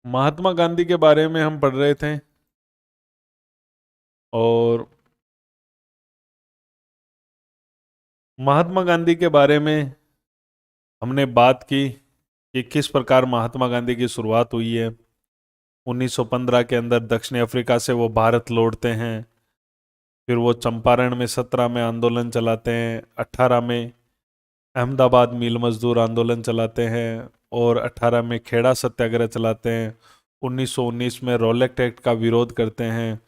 महात्मा गांधी के बारे में हम पढ़ रहे थे और महात्मा गांधी के बारे में हमने बात की कि किस प्रकार महात्मा गांधी की शुरुआत हुई है। 1915 के अंदर दक्षिण अफ्रीका से वो भारत लौटते हैं। फिर वो चंपारण में 17 में आंदोलन चलाते हैं, 18 में अहमदाबाद मिल मजदूर आंदोलन चलाते हैं और 18 में खेड़ा सत्याग्रह चलाते हैं। 1919 में रॉलेट एक्ट का विरोध करते हैं।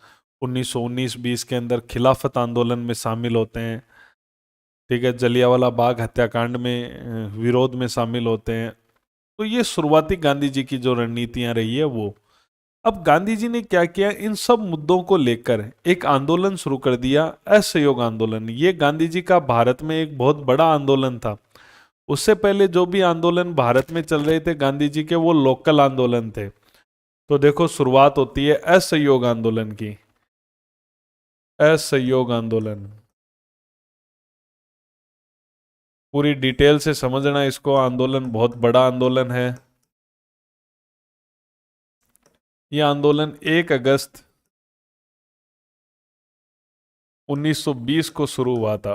1919-20 के अंदर खिलाफत आंदोलन में शामिल होते हैं। ठीक है, जलियांवाला बाग हत्याकांड में विरोध में शामिल होते हैं। तो ये शुरुआती गांधी जी की जो रणनीतियां रही है वो। अब गांधी जी ने क्या किया, इन सब मुद्दों को लेकर एक आंदोलन शुरू कर दिया, असहयोग आंदोलन। ये गांधी जी का भारत में एक बहुत बड़ा आंदोलन था। उससे पहले जो भी आंदोलन भारत में चल रहे थे गांधी जी के, वो लोकल आंदोलन थे। तो देखो, शुरुआत होती है असहयोग आंदोलन की। असहयोग आंदोलन पूरी डिटेल से समझना इसको। आंदोलन बहुत बड़ा आंदोलन है। यह आंदोलन 1 अगस्त 1920 को शुरू हुआ था।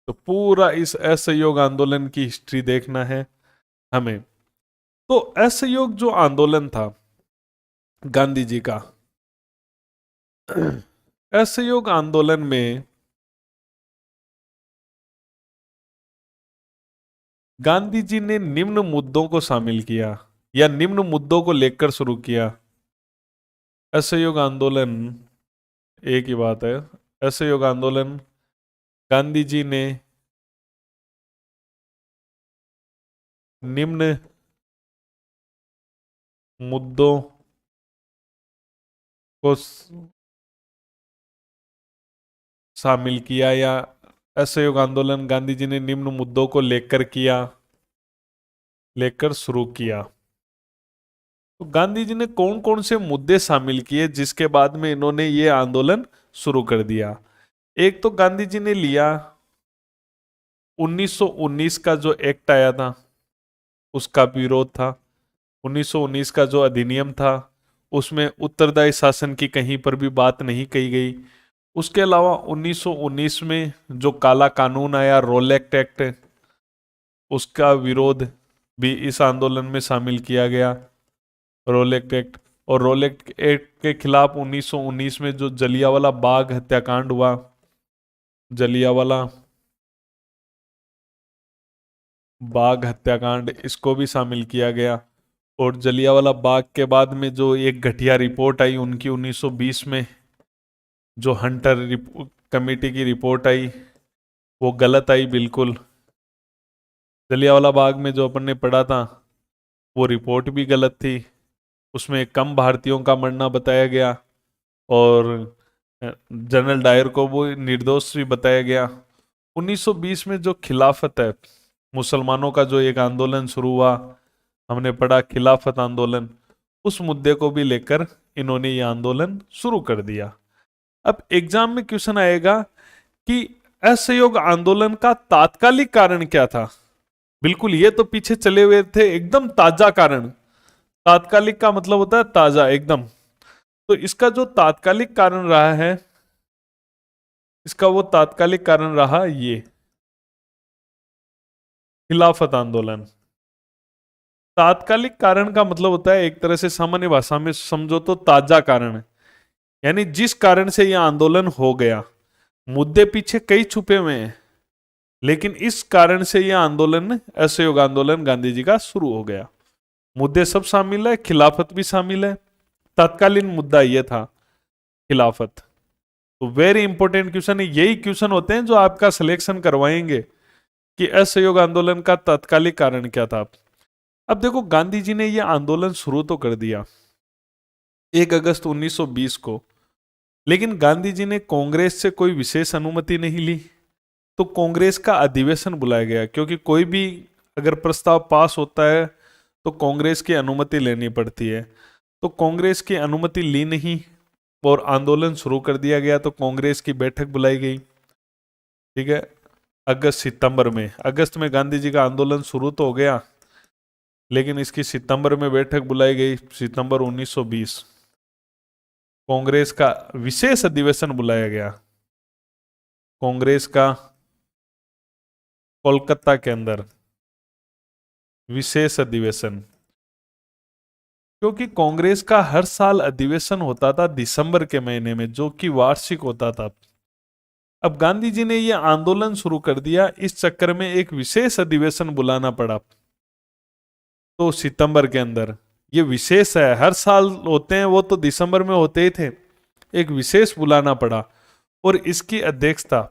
तो पूरा इस असहयोग आंदोलन की हिस्ट्री देखना है हमें। तो असहयोग जो आंदोलन था गांधी जी का, असहयोग आंदोलन में गांधी जी ने निम्न मुद्दों को शामिल किया या निम्न मुद्दों को लेकर शुरू किया। असहयोग आंदोलन, एक ही बात है, असहयोग आंदोलन गांधी जी ने निम्न मुद्दों को शामिल किया, या असहयोग आंदोलन गांधी जी ने निम्न मुद्दों को लेकर शुरू किया। तो गांधी जी ने कौन कौन से मुद्दे शामिल किए जिसके बाद में इन्होंने ये आंदोलन शुरू कर दिया। एक तो गांधी जी ने लिया 1919 का जो एक्ट आया था उसका विरोध था। 1919 का जो अधिनियम था उसमें उत्तरदायी शासन की कहीं पर भी बात नहीं कही गई। उसके अलावा 1919 में जो काला कानून आया, रोलेक्ट एक्ट, उसका विरोध भी इस आंदोलन में शामिल किया गया, रोलेक्ट एक्ट। और रोलेक्ट एक्ट के खिलाफ 1919 में जो जलियांवाला बाग हत्याकांड हुआ, जलियांवाला बाग हत्याकांड, इसको भी शामिल किया गया। और जलियांवाला बाग के बाद में जो एक घटिया रिपोर्ट आई उनकी 1920 में, जो हंटर कमेटी की रिपोर्ट आई, वो गलत आई बिल्कुल। जलियांवाला बाग में जो अपन ने पढ़ा था वो रिपोर्ट भी गलत थी। उसमें कम भारतीयों का मरना बताया गया और जनरल डायर को वो निर्दोष भी बताया गया। 1920 में जो खिलाफत है, मुसलमानों का जो एक आंदोलन शुरू हुआ, हमने पढ़ा खिलाफत आंदोलन, उस मुद्दे को भी लेकर इन्होंने ये आंदोलन शुरू कर दिया। अब एग्जाम में क्वेश्चन आएगा कि असहयोग आंदोलन का तात्कालिक कारण क्या था। बिल्कुल, ये तो पीछे चले हुए थे, एकदम ताजा कारण। तात्कालिक का मतलब होता है ताजा एकदम। तो इसका जो तात्कालिक कारण रहा है, इसका वो तात्कालिक कारण रहा ये खिलाफत आंदोलन। तात्कालिक कारण का मतलब होता है, एक तरह से सामान्य भाषा में समझो तो ताजा कारण, यानी जिस कारण से यह आंदोलन हो गया। मुद्दे पीछे कई छुपे हुए हैं, लेकिन इस कारण से यह आंदोलन, असहयोग आंदोलन गांधी जी का शुरू हो गया। मुद्दे सब शामिल है, खिलाफत भी शामिल है। तत्कालीन मुद्दा यह था खिलाफत। तो वेरी इंपॉर्टेंट क्वेश्चन है, यही क्वेश्चन होते हैं जो आपका सिलेक्शन करवाएंगे कि असहयोग आंदोलन का तात्कालिक कारण क्या था। अब देखो, गांधी जी ने यह आंदोलन शुरू तो कर दिया 1 अगस्त 1920 को, लेकिन गांधी जी ने कांग्रेस से कोई विशेष अनुमति नहीं ली। तो कांग्रेस का अधिवेशन बुलाया गया, क्योंकि कोई भी अगर प्रस्ताव पास होता है तो कांग्रेस की अनुमति लेनी पड़ती है। तो कांग्रेस की अनुमति ली नहीं और आंदोलन शुरू कर दिया गया। तो कांग्रेस की बैठक बुलाई गई, ठीक है, अगस्त सितंबर में। अगस्त में गांधी जी का आंदोलन शुरू तो हो गया, लेकिन इसकी सितंबर में बैठक बुलाई गई, सितंबर 1920। कांग्रेस का विशेष अधिवेशन बुलाया गया, कांग्रेस का कोलकाता के अंदर विशेष अधिवेशन। क्योंकि कांग्रेस का हर साल अधिवेशन होता था दिसंबर के महीने में, जो कि वार्षिक होता था। अब गांधी जी ने यह आंदोलन शुरू कर दिया, इस चक्कर में एक विशेष अधिवेशन बुलाना पड़ा। तो सितंबर के अंदर ये विशेष है, हर साल होते हैं वो तो दिसंबर में होते ही थे, एक विशेष बुलाना पड़ा। और इसकी अध्यक्षता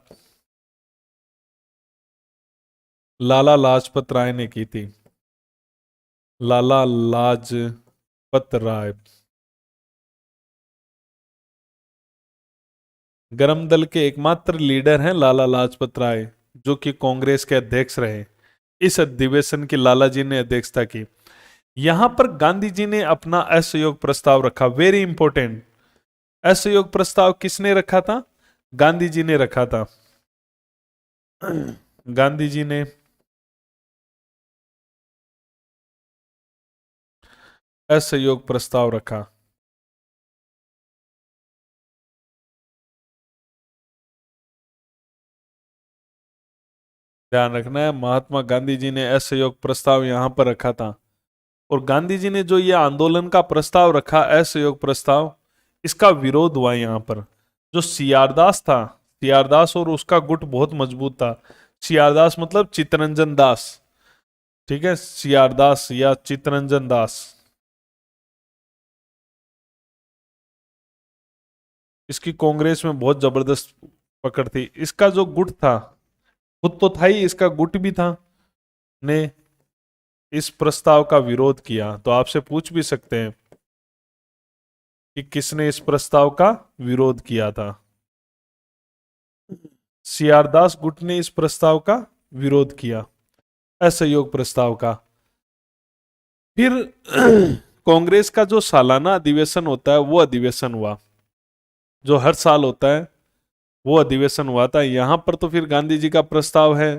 लाला लाजपत राय ने की थी, लाला लाजपत राय। गरम दल के एकमात्र लीडर हैं लाला लाजपत राय, जो कि कांग्रेस के अध्यक्ष रहे। इस अधिवेशन की लाला जी ने अध्यक्षता की। यहां पर गांधी जी ने अपना असहयोग प्रस्ताव रखा, वेरी इंपॉर्टेंट। असहयोग प्रस्ताव किसने रखा था? गांधी जी ने रखा था। गांधी जी ने असहयोग प्रस्ताव रखा। ध्यान रखना है, महात्मा गांधी जी ने असहयोग प्रस्ताव यहां पर रखा था। और गांधी जी ने जो ये आंदोलन का प्रस्ताव रखा, असहयोग प्रस्ताव, इसका विरोध हुआ यहां पर। जो सीआरदास था, सीआरदास और उसका गुट बहुत मजबूत था। सीआरदास मतलब चित्तरंजन दास, ठीक है, सीआरदास या चित्तरंजन दास। इसकी कांग्रेस में बहुत जबरदस्त पकड़ थी। इसका जो गुट था, खुद तो था ही, इसका गुट भी था, ने इस प्रस्ताव का विरोध किया। तो आपसे पूछ भी सकते हैं कि किसने इस प्रस्ताव का विरोध किया था? सीआरदास गुट ने इस प्रस्ताव का विरोध किया, असहयोग प्रस्ताव का। फिर कांग्रेस का जो सालाना अधिवेशन होता है, वो अधिवेशन हुआ, जो हर साल होता है, वो अधिवेशन हुआ था। यहां पर तो फिर गांधी जी का प्रस्ताव है,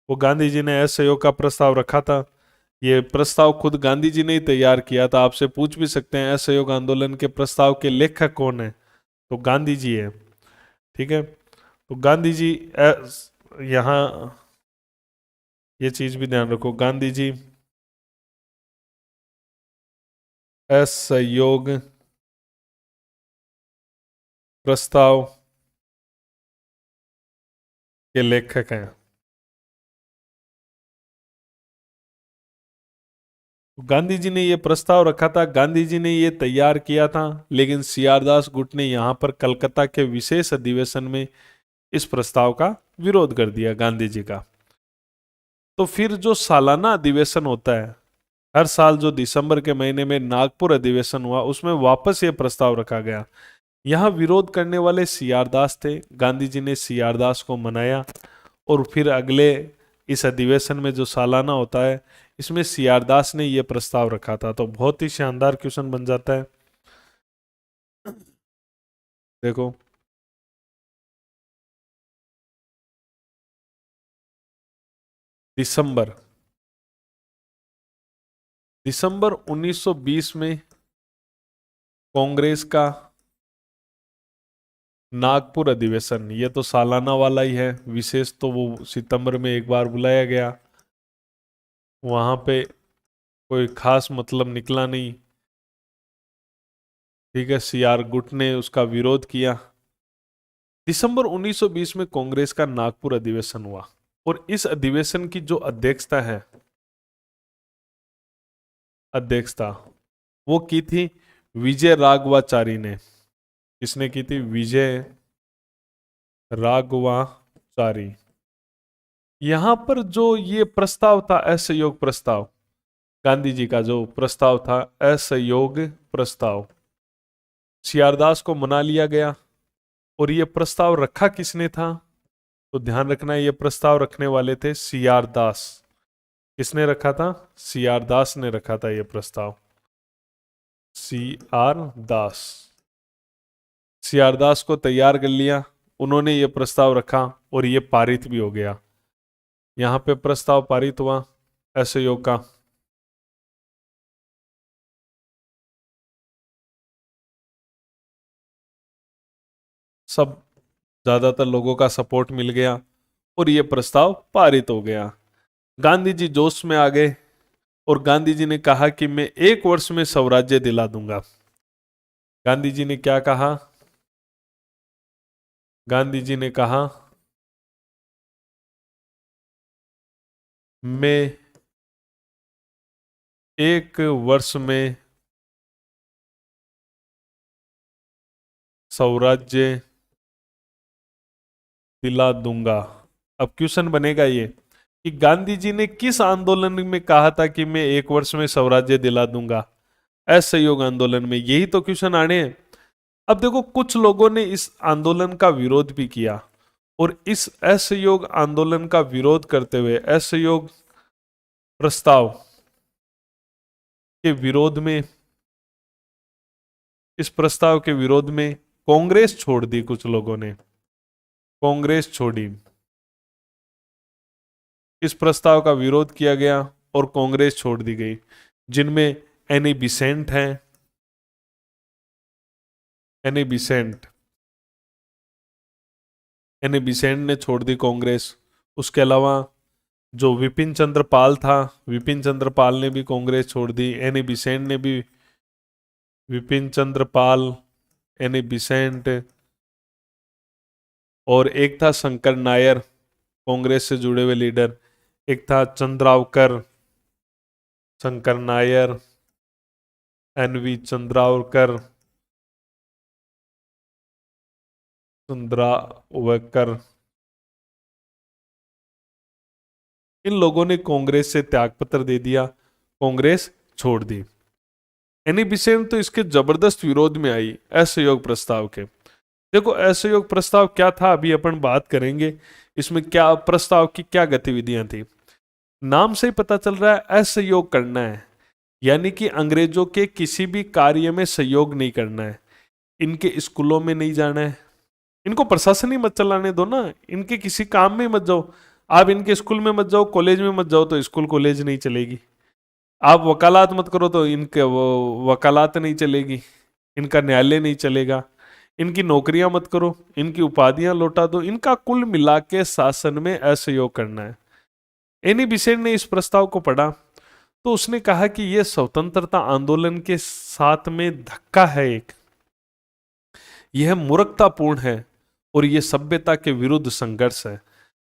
वो गांधी जी ने असहयोग का प्रस्ताव रखा था। ये प्रस्ताव खुद गांधी जी ने ही तैयार किया था। आपसे पूछ भी सकते हैं असहयोग आंदोलन के प्रस्ताव के लेखक कौन है, तो गांधी जी है, ठीक है। तो गांधी जी, यहाँ ये चीज भी ध्यान रखो, गांधी जी असहयोग प्रस्ताव के लेखक हैं। गांधी जी ने यह प्रस्ताव रखा था, गांधी जी ने यह तैयार किया था, लेकिन सीआरदास गुट ने यहां पर कलकत्ता के विशेष अधिवेशन में इस प्रस्ताव का विरोध कर दिया, गांधी जी का। तो फिर जो सालाना अधिवेशन होता है, हर साल जो दिसंबर के महीने में नागपुर अधिवेशन हुआ, उसमें वापस ये प्रस्ताव रखा गया। यहां विरोध करने वाले सीआरदास थे। गांधी जी ने सीआरदास को मनाया, और फिर अगले इस अधिवेशन में जो सालाना होता है, इसमें सीआरदास ने यह प्रस्ताव रखा था। तो बहुत ही शानदार क्वेश्चन बन जाता है। देखो, दिसंबर दिसंबर 1920 में कांग्रेस का नागपुर अधिवेशन, ये तो सालाना वाला ही है, विशेष तो वो सितंबर में एक बार बुलाया गया। वहां पे कोई खास मतलब निकला नहीं, ठीक है। सीआर गुट ने उसका विरोध किया। दिसंबर 1920 में कांग्रेस का नागपुर अधिवेशन हुआ, और इस अधिवेशन की जो अध्यक्षता है, अध्यक्षता वो की थी विजय राघवाचारी ने। किसने की थी? विजय राघवाचारी। यहां पर जो ये प्रस्ताव था, असहयोग प्रस्ताव, गांधी जी का जो प्रस्ताव था, असहयोग प्रस्ताव, सीआरदास को मना लिया गया। और ये प्रस्ताव रखा किसने था? तो ध्यान रखना, ये प्रस्ताव रखने वाले थे सीआरदास। किसने रखा था? सीआरदास ने रखा था ये प्रस्ताव, सीआरदास। सीआरदास को तैयार कर लिया, उन्होंने ये प्रस्ताव रखा, और ये पारित भी हो गया। यहां पे प्रस्ताव पारित हुआ असहयोग का। सब ज्यादातर लोगों का सपोर्ट मिल गया और ये प्रस्ताव पारित हो गया। गांधी जी जोश में आ गए और गांधी जी ने कहा कि मैं 1 वर्ष में स्वराज्य दिला दूंगा। गांधी जी ने क्या कहा? गांधी जी ने कहा, मैं 1 वर्ष में स्वराज्य दिला दूंगा। अब क्वेश्चन बनेगा ये कि गांधी जी ने किस आंदोलन में कहा था कि मैं 1 वर्ष में स्वराज्य दिला दूंगा? असहयोग आंदोलन में। यही तो क्वेश्चन आने हैं। अब देखो, कुछ लोगों ने इस आंदोलन का विरोध भी किया और इस असहयोग आंदोलन का विरोध करते हुए, असहयोग प्रस्ताव के विरोध में, इस प्रस्ताव के विरोध में कांग्रेस छोड़ दी। कुछ लोगों ने कांग्रेस छोड़ी, इस प्रस्ताव का विरोध किया गया और कांग्रेस छोड़ दी गई, जिनमें एनी बिसेंट हैं। एनी बिसेंट एनी बिसेंट ने छोड़ दी कांग्रेस। उसके अलावा जो विपिन चंद्र पाल था, विपिन चंद्र पाल ने भी कांग्रेस छोड़ दी। एनी बिसेंट ने भी, विपिन चंद्र पाल, एनी बिसेंट, और एक था शंकर नायर, कांग्रेस से जुड़े हुए लीडर। एक था चंद्रावकर, शंकर नायर, एनवी चंद्रावकर, चंद्रावकर। इन लोगों ने कांग्रेस से त्यागपत्र दे दिया, कांग्रेस छोड़ दी। एनी बिसेंट तो इसके जबरदस्त विरोध में आई असहयोग प्रस्ताव के। देखो, असहयोग प्रस्ताव क्या था अभी अपन बात करेंगे। इसमें क्या प्रस्ताव की क्या गतिविधियां थी, नाम से ही पता चल रहा है असहयोग करना है, यानी कि अंग्रेजों के किसी भी कार्य में सहयोग नहीं करना है। इनके स्कूलों में नहीं जाना है, इनको प्रशासन ही मत चलाने दो ना, इनके किसी काम में मत जाओ। आप इनके स्कूल में मत जाओ, कॉलेज में मत जाओ, तो स्कूल कॉलेज नहीं चलेगी। आप वकालत मत करो तो इनके वो वकालत नहीं चलेगी, इनका न्यायालय नहीं चलेगा। इनकी नौकरियां मत करो, इनकी उपाधियां लौटा दो। इनका कुल मिला के शासन में असहयोग करना है। एनी बिसेंट ने इस प्रस्ताव को पढ़ा तो उसने कहा कि यह स्वतंत्रता आंदोलन के साथ में धक्का है, एक यह मूर्खतापूर्ण है और यह सभ्यता के विरुद्ध संघर्ष है।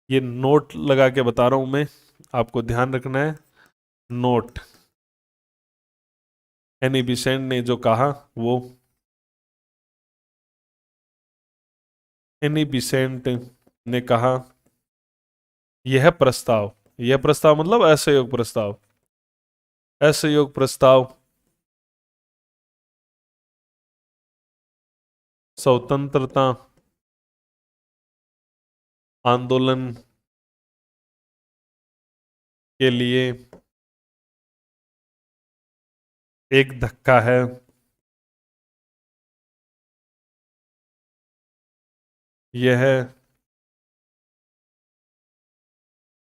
ये नोट लगा के बता रहा हूं मैं, आपको ध्यान रखना है। नोट, एनी बिसेंट ने जो कहा वो, एनी बिसेंट ने कहा यह प्रस्ताव मतलब असहयोग प्रस्ताव, असहयोग प्रस्ताव स्वतंत्रता आंदोलन के लिए एक धक्का है। यह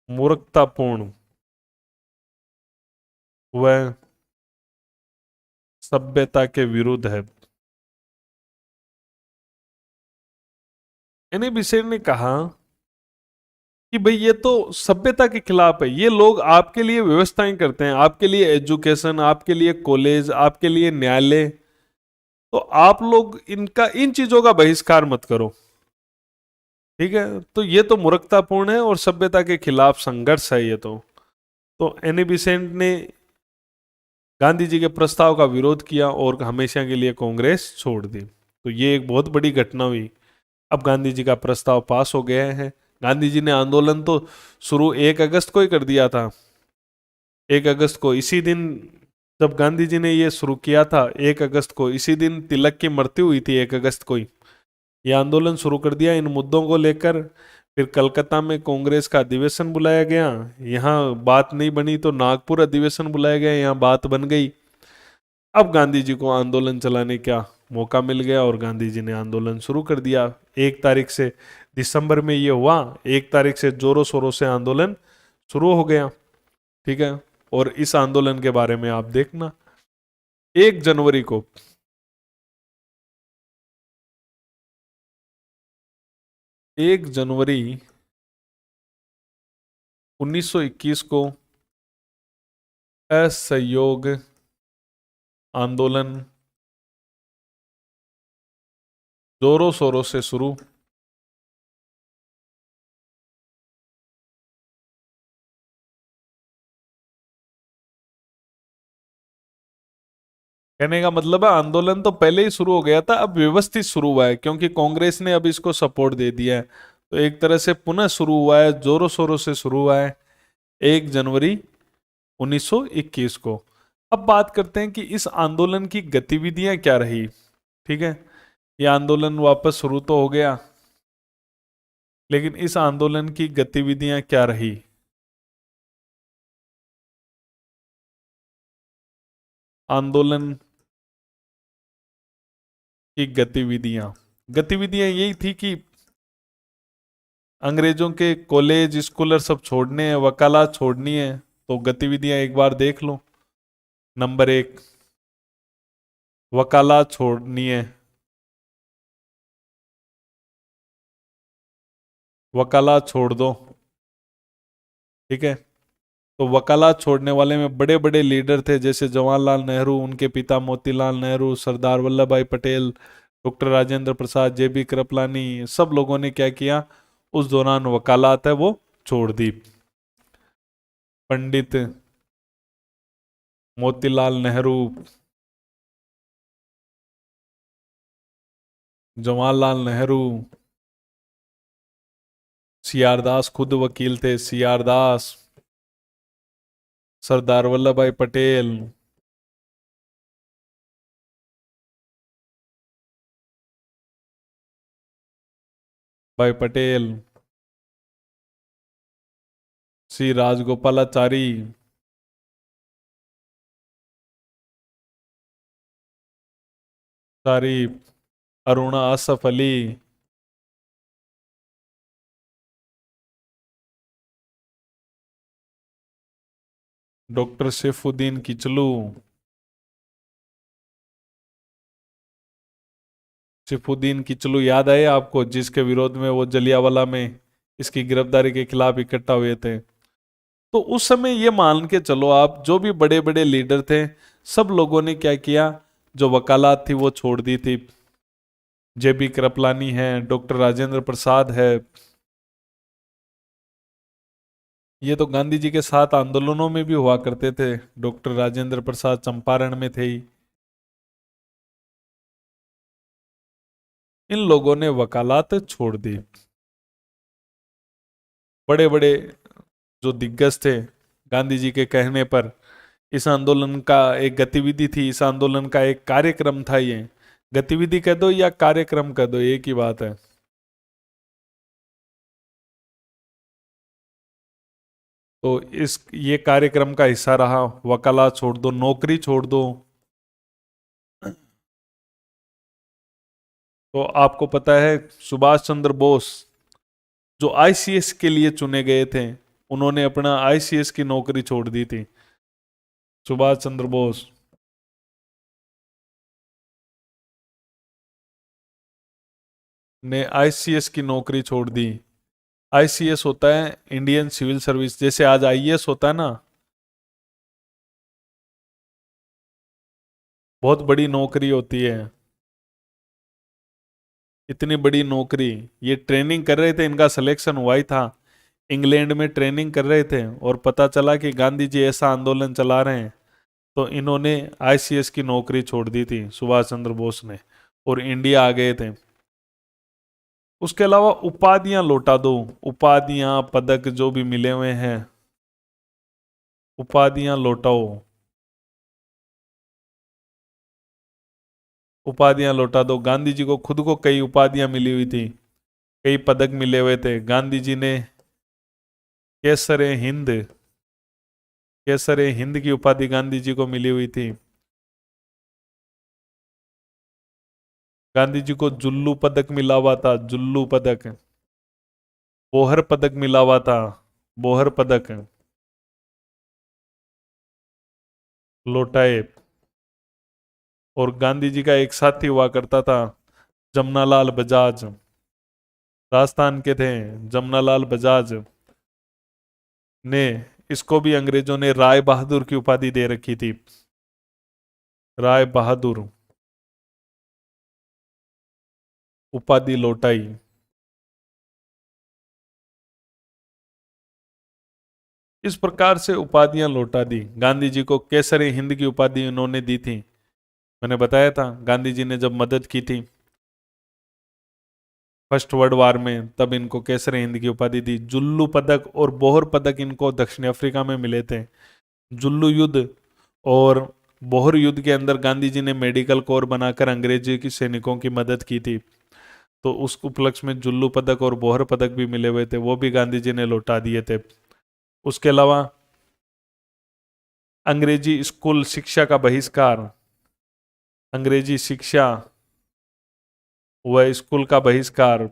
मूर्खतापूर्ण व सभ्यता के विरुद्ध है। एनी बिसेंट ने कहा कि भाई ये तो सभ्यता के खिलाफ है। ये लोग आपके लिए व्यवस्थाएं करते हैं, आपके लिए एजुकेशन, आपके लिए कॉलेज, आपके लिए न्यायालय, तो आप लोग इनका, इन चीजों का बहिष्कार मत करो। ठीक है, तो ये तो मूर्खतापूर्ण है और सभ्यता के खिलाफ संघर्ष है ये तो एनी बिसेंट ने गांधी जी के प्रस्ताव का विरोध किया और हमेशा के लिए कांग्रेस छोड़ दी। तो ये एक बहुत बड़ी घटना हुई। अब गांधी जी का प्रस्ताव पास हो गया है। गांधी जी ने आंदोलन तो शुरू 1 अगस्त को ही कर दिया था। 1 अगस्त को, इसी दिन जब गांधी जी ने ये शुरू किया था 1 अगस्त को, इसी दिन तिलक की मृत्यु हुई थी 1 अगस्त को ही। ये आंदोलन शुरू कर दिया इन मुद्दों को लेकर। फिर कलकत्ता में कांग्रेस का अधिवेशन बुलाया गया, यहाँ बात नहीं बनी तो नागपुर अधिवेशन बुलाया गया, यहाँ बात बन गई। अब गांधी जी को आंदोलन चलाने का मौका मिल गया और गांधी जी ने आंदोलन शुरू कर दिया। 1 तारीख से, दिसंबर में ये हुआ, 1 तारीख से जोरों शोरों से आंदोलन शुरू हो गया। ठीक है, और इस आंदोलन के बारे में आप देखना, 1 जनवरी को 1 जनवरी 1921 को असहयोग आंदोलन जोरों शोरों से शुरू। कहने का मतलब है आंदोलन तो पहले ही शुरू हो गया था, अब व्यवस्थित शुरू हुआ है क्योंकि कांग्रेस ने अब इसको सपोर्ट दे दिया है। तो एक तरह से पुनः शुरू हुआ है, जोरों शोरों से शुरू हुआ है 1 जनवरी 1921 को। अब बात करते हैं कि इस आंदोलन की गतिविधियां क्या रही। ठीक है, ये आंदोलन वापस शुरू तो हो गया, लेकिन इस आंदोलन की गतिविधियां क्या रही। आंदोलन की गतिविधियां गतिविधियां यही थी कि अंग्रेजों के कॉलेज स्कूल सब छोड़ने हैं, वकालत छोड़नी है। तो गतिविधियां एक बार देख लो। नंबर 1, वकालत छोड़नी है। वकालत छोड़ दो। ठीक है, तो वकालत छोड़ने वाले में बड़े बड़े लीडर थे, जैसे जवाहरलाल नेहरू, उनके पिता मोतीलाल नेहरू, सरदार वल्लभ भाई पटेल, डॉक्टर राजेंद्र प्रसाद, जेबी कृपलानी। सब लोगों ने क्या किया उस दौरान, वकालत है वो छोड़ दी। पंडित मोतीलाल नेहरू, जवाहरलाल नेहरू, सीआर दास खुद वकील थे, सीआर दास, सरदार वल्लभ भाई पटेल, भाई पटेल, श्री राजगोपालाचारी, सारी, अरुणा असफ अली, डॉक्टर सैफुद्दीन किचलू। सैफुद्दीन किचलू याद आए आपको, जिसके विरोध में वो जलियांवाला में इसकी गिरफ्तारी के खिलाफ इकट्ठा हुए थे। तो उस समय ये मान के चलो आप, जो भी बड़े बड़े लीडर थे सब लोगों ने क्या किया, जो वकालत थी वो छोड़ दी थी। जेबी कृपलानी है, डॉक्टर राजेंद्र प्रसाद है, ये तो गांधी जी के साथ आंदोलनों में भी हुआ करते थे। डॉक्टर राजेंद्र प्रसाद चंपारण में थे ही। इन लोगों ने वकालत छोड़ दी। बड़े बड़े जो दिग्गज थे, गांधी जी के कहने पर इस आंदोलन का एक गतिविधि थी, इस आंदोलन का एक कार्यक्रम था। ये गतिविधि कह दो या कार्यक्रम कह दो, एक ही बात है। तो इस ये कार्यक्रम का हिस्सा रहा, वकालत छोड़ दो, नौकरी छोड़ दो। तो आपको पता है सुभाष चंद्र बोस जो आईसीएस के लिए चुने गए थे, उन्होंने अपना आईसीएस की नौकरी छोड़ दी थी। सुभाष चंद्र बोस ने आईसीएस की नौकरी छोड़ दी। आईसीएस होता है इंडियन सिविल सर्विस, जैसे आज आईएएस होता है ना। बहुत बड़ी नौकरी होती है, इतनी बड़ी नौकरी। ये ट्रेनिंग कर रहे थे, इनका सिलेक्शन हुआ ही था। इंग्लैंड में ट्रेनिंग कर रहे थे और पता चला कि गांधी जी ऐसा आंदोलन चला रहे हैं, तो इन्होंने आईसीएस की नौकरी छोड़ दी थी सुभाष चंद्र बोस ने, और इंडिया आ गए थे। उसके अलावा उपाधियां लौटा दो, उपाधियां पदक जो भी मिले हुए हैं, उपाधियां लौटाओ। उपाधियां लौटा दो। गांधी जी को खुद को कई उपाधियां मिली हुई थी, कई पदक मिले हुए थे। गांधी जी ने केसर हिंद, केसर हिंद की उपाधि गांधी जी को मिली हुई थी। गांधी जी को जुल्लू पदक मिला हुआ था, जुल्लू पदक। बोहर पदक मिला हुआ था, बोहर पदक। लौटाए। और गांधी जी का एक साथी हुआ करता था, जमनालाल बजाज। राजस्थान के थे, जमनालाल बजाज ने, इसको भी अंग्रेजों ने राय बहादुर की उपाधि दे रखी थी। राय बहादुर उपाधि लौटाई। इस प्रकार से उपाधियां लौटा दी। गांधी जी को केसरी हिंद की उपाधि उन्होंने दी थी। मैंने बताया था गांधी जी ने जब मदद की थी फर्स्ट वर्ल्ड वार में, तब इनको केसरी हिंद की उपाधि दी। जुल्लू पदक और बोहर पदक इनको दक्षिण अफ्रीका में मिले थे। जुल्लू युद्ध और बोहर युद्ध के अंदर गांधी जी ने मेडिकल कोर बनाकर अंग्रेजी की सैनिकों की मदद की थी, तो उस उपलक्ष्य में जुल्लू पदक और बोहर पदक भी मिले हुए थे, वो भी गांधी जी ने लौटा दिए थे। उसके अलावा अंग्रेजी स्कूल शिक्षा का बहिष्कार, अंग्रेजी शिक्षा व स्कूल का बहिष्कार,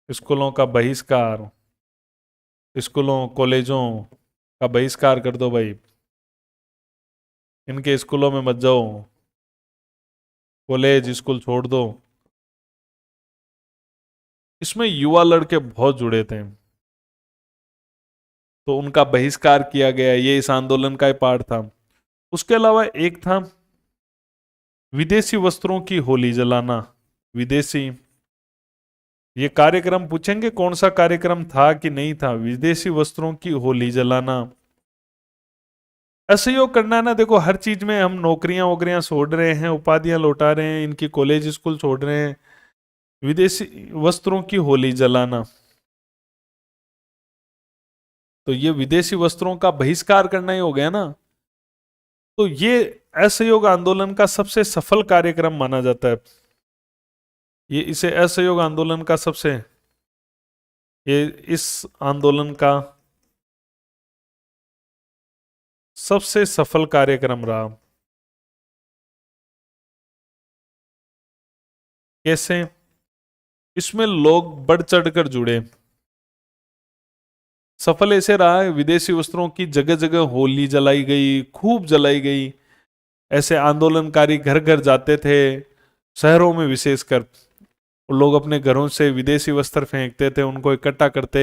स्कूलों का बहिष्कार, स्कूलों कॉलेजों का बहिष्कार कर दो भाई, इनके स्कूलों में मत जाओ, कॉलेज स्कूल छोड़ दो। इसमें युवा लड़के बहुत जुड़े थे, तो उनका बहिष्कार किया गया, ये इस आंदोलन का ही पार्ट था। उसके अलावा एक था विदेशी वस्त्रों की होली जलाना। विदेशी, ये कार्यक्रम पूछेंगे कौन सा कार्यक्रम था कि नहीं था, विदेशी वस्त्रों की होली जलाना। असहयोग करना है ना, देखो हर चीज में हम नौकरियां वोकरियां छोड़ रहे हैं, उपाधियां लौटा रहे हैं, इनकी कॉलेज स्कूल छोड़ रहे हैं, विदेशी वस्त्रों की होली जलाना, तो ये विदेशी वस्त्रों का बहिष्कार करना ही हो गया ना। तो ये असहयोग आंदोलन का सबसे सफल कार्यक्रम माना जाता है। ये इसे असहयोग आंदोलन का सबसे, ये इस आंदोलन का सबसे सफल कार्यक्रम रहा। कैसे? इसमें लोग बढ़ चढ़कर जुड़े। सफल ऐसे रहा है, विदेशी वस्त्रों की जगह जगह होली जलाई गई, खूब जलाई गई। ऐसे आंदोलनकारी घर घर जाते थे, शहरों में विशेषकर लोग अपने घरों से विदेशी वस्त्र फेंकते थे, उनको इकट्ठा करते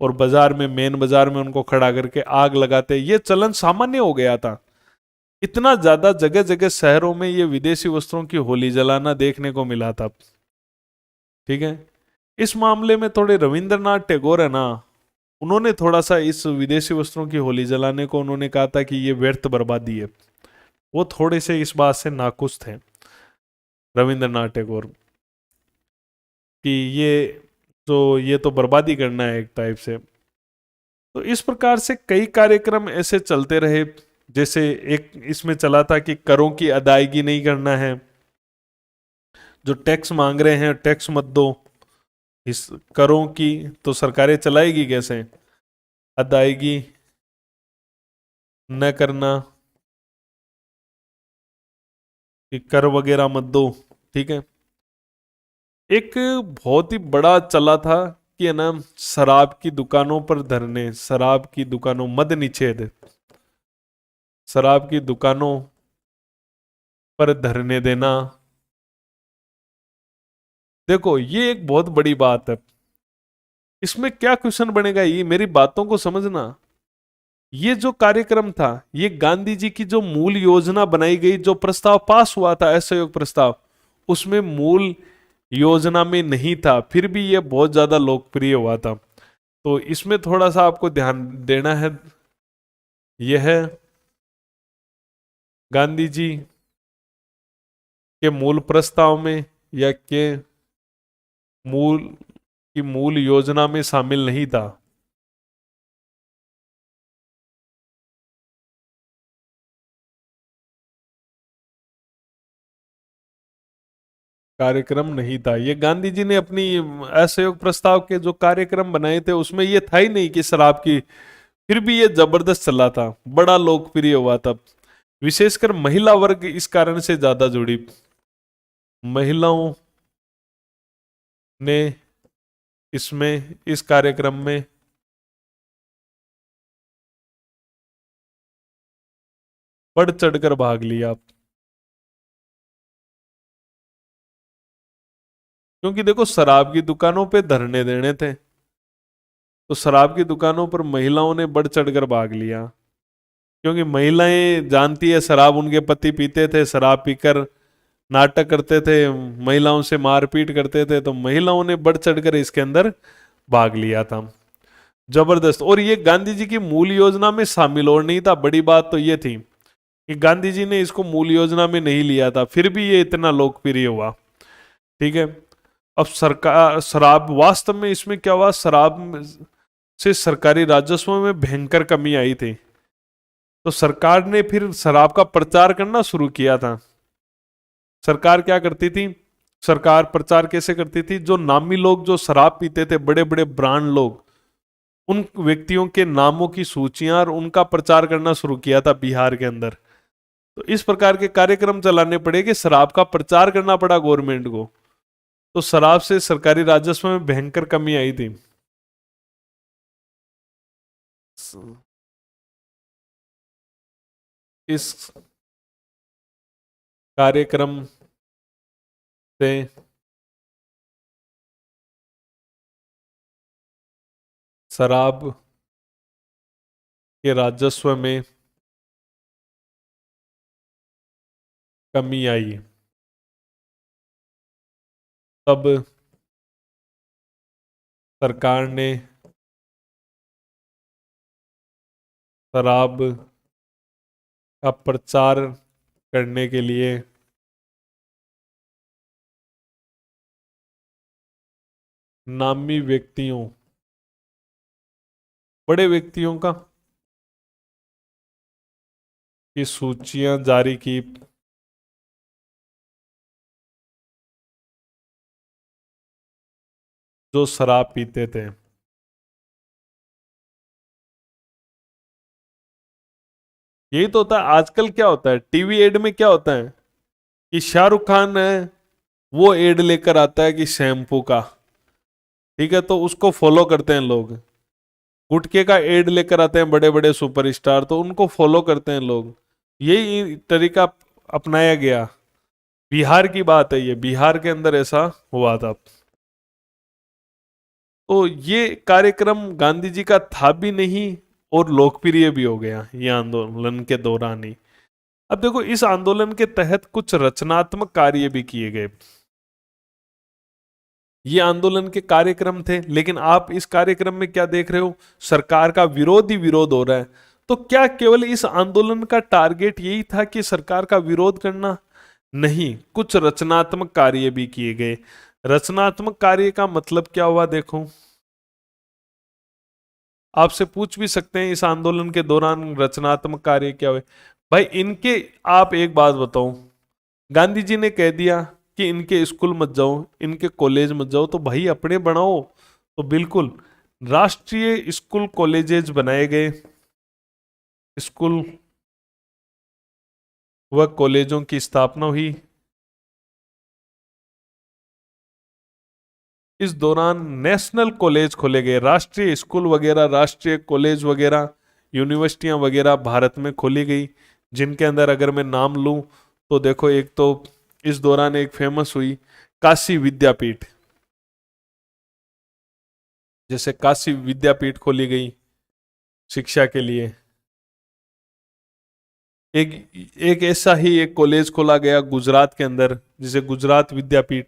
और बाजार में, मेन बाजार में उनको खड़ा करके आग लगाते। ये चलन सामान्य हो गया था। इतना ज्यादा जगह जगह शहरों में ये विदेशी वस्त्रों की होली जलाना देखने को मिला था। ठीक है। इस मामले में थोड़े रविंद्रनाथ टैगोर है ना, उन्होंने थोड़ा सा इस विदेशी वस्त्रों की होली जलाने को उन्होंने कहा था कि ये व्यर्थ बर्बादी है। वो थोड़े से इस बात से नाखुश थे रविंद्रनाथ टैगोर, कि ये तो बर्बादी करना है एक टाइप से। तो इस प्रकार से कई कार्यक्रम ऐसे चलते रहे। जैसे एक इसमें चला था कि करों की अदायगी नहीं करना है, जो टैक्स मांग रहे हैं टैक्स मत दो। इस करों की तो सरकारें चलाएगी कैसे, अदायगी न करना, कि कर वगैरह मत दो। ठीक है। एक बहुत ही बड़ा चला था कि है ना, शराब की दुकानों पर धरने, शराब की दुकानों, मद निषेध, शराब की दुकानों पर धरने देना। देखो ये एक बहुत बड़ी बात है। इसमें क्या क्वेश्चन बनेगा, ये मेरी बातों को समझना। ये जो कार्यक्रम था, ये गांधी जी की जो मूल योजना बनाई गई, जो प्रस्ताव पास हुआ था असहयोग प्रस्ताव, उसमें मूल योजना में नहीं था, फिर भी ये बहुत ज्यादा लोकप्रिय हुआ था। तो इसमें थोड़ा सा आपको ध्यान देना है। यह गांधी जी के मूल प्रस्ताव में या के मूल योजना में शामिल नहीं था। कार्यक्रम नहीं था। ये गांधी जी ने अपनी असहयोग प्रस्ताव के जो कार्यक्रम बनाए थे उसमें ये था ही नहीं कि शराब की, फिर भी ये जबरदस्त चला था, बड़ा लोकप्रिय हुआ था। विशेषकर महिला वर्ग इस कारण से ज्यादा जुड़ी। महिलाओं ने इसमें, इस कार्यक्रम में बढ़ चढ़कर भाग लिया। क्योंकि देखो शराब की दुकानों पे धरने देने थे, तो शराब की दुकानों पर महिलाओं ने बढ़ चढ़कर भाग लिया, क्योंकि महिलाएं जानती है शराब उनके पति पीते थे, शराब पीकर नाटक करते थे, महिलाओं से मारपीट करते थे, तो महिलाओं ने बढ़ चढ़कर इसके अंदर भाग लिया था। जबरदस्त। और ये गांधी जी की मूल योजना में शामिल और नहीं था। बड़ी बात तो ये थी कि गांधी जी ने इसको मूल योजना में नहीं लिया था, फिर भी ये इतना लोकप्रिय हुआ। ठीक है। अब सरकार शराब, वास्तव में इसमें क्या हुआ, शराब से सरकारी राजस्व में भयंकर कमी आई थी, तो सरकार ने फिर शराब का प्रचार करना शुरू किया था। सरकार क्या करती थी, सरकार प्रचार कैसे करती थी, जो नामी लोग जो शराब पीते थे, बड़े बड़े ब्रांड लोग, उन व्यक्तियों के नामों की सूचियां और उनका प्रचार करना शुरू किया था बिहार के अंदर। तो इस प्रकार के कार्यक्रम चलाने पड़े कि शराब का प्रचार करना पड़ा गवर्नमेंट को, तो शराब से सरकारी राजस्व में भयंकर कमी आई थी। इस कार्यक्रम से शराब के राजस्व में कमी आई। तब सरकार ने शराब का प्रचार करने के लिए नामी व्यक्तियों, बड़े व्यक्तियों का की सूचियां जारी की, जो शराब पीते थे। यही तो होता है। आजकल क्या होता है टीवी एड में, क्या होता है कि शाहरुख खान है, वो एड लेकर आता है कि शैम्पू का, ठीक है, तो उसको फॉलो करते हैं लोग। गुटखे का एड लेकर आते हैं बड़े बड़े सुपरस्टार, तो उनको फॉलो करते हैं लोग। यही तरीका अपनाया गया। बिहार की बात है ये, बिहार के अंदर ऐसा हुआ था। तो ये कार्यक्रम गांधी जी का था भी नहीं और लोकप्रिय भी हो गया ये आंदोलन के दौरान ही। अब देखो इस आंदोलन के तहत कुछ रचनात्मक कार्य भी किए गए। ये आंदोलन के कार्यक्रम थे, लेकिन आप इस कार्यक्रम में क्या देख रहे हो, सरकार का विरोध ही विरोध हो रहा है। तो क्या केवल इस आंदोलन का टारगेट यही था कि सरकार का विरोध करना? नहीं, कुछ रचनात्मक कार्य भी किए गए। रचनात्मक कार्य का मतलब क्या हुआ, देखो आपसे पूछ भी सकते हैं इस आंदोलन के दौरान रचनात्मक कार्य क्या हुए। भाई इनके, आप एक बात बताओ, गांधी जी ने कह दिया कि इनके स्कूल मत जाओ, इनके कॉलेज मत जाओ, तो भाई अपने बनाओ। तो बिल्कुल राष्ट्रीय स्कूल कॉलेजेस बनाए गए, स्कूल व कॉलेजों की स्थापना हुई। इस दौरान नेशनल कॉलेज खोले गए, राष्ट्रीय स्कूल वगैरह, राष्ट्रीय कॉलेज वगैरह, यूनिवर्सिटियां वगैरह भारत में खोली गई, जिनके अंदर अगर मैं नाम लूं तो देखो, एक तो इस दौरान एक फेमस हुई काशी विद्यापीठ, जैसे काशी विद्यापीठ खोली गई शिक्षा के लिए। एक एक ऐसा ही एक कॉलेज खोला गया गुजरात के अंदर, जिसे गुजरात विद्यापीठ।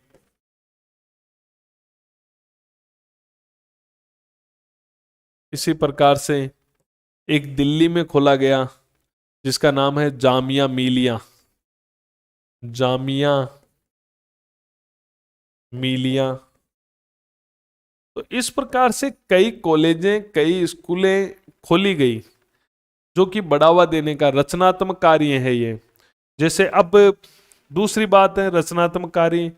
इसी प्रकार से एक दिल्ली में खोला गया जिसका नाम है जामिया मिलिया, जामिया मिलिया। तो इस प्रकार से कई कॉलेजें, कई स्कूलें खोली गई, जो कि बढ़ावा देने का रचनात्मक कार्य है ये। जैसे अब दूसरी बात है रचनात्मक कार्य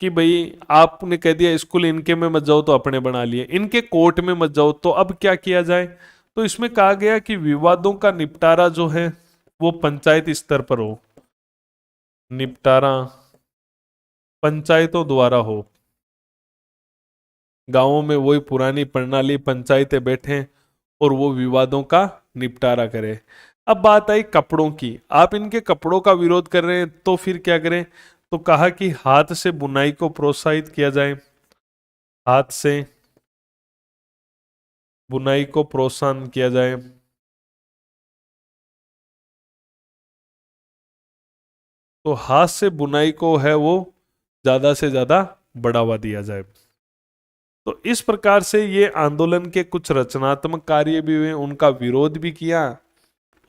कि भाई आपने कह दिया स्कूल इनके में मत जाओ, तो अपने बना लिए, इनके कोर्ट में मत जाओ, तो अब क्या किया जाए। तो इसमें कहा गया कि विवादों का निपटारा जो है वो पंचायत स्तर पर हो, निपटारा पंचायतों द्वारा हो। गांवों में वही पुरानी प्रणाली, पंचायतें बैठें और वो विवादों का निपटारा करें। अब बात आई कपड़ों की, आप इनके कपड़ों का विरोध कर रहे हैं, तो फिर क्या करें, तो कहा कि हाथ से बुनाई को प्रोत्साहित किया जाए, हाथ से बुनाई को प्रोत्साहन किया जाए। तो हाथ से बुनाई को है वो ज्यादा से ज्यादा बढ़ावा दिया जाए। तो इस प्रकार से ये आंदोलन के कुछ रचनात्मक कार्य भी हुए, उनका विरोध भी किया,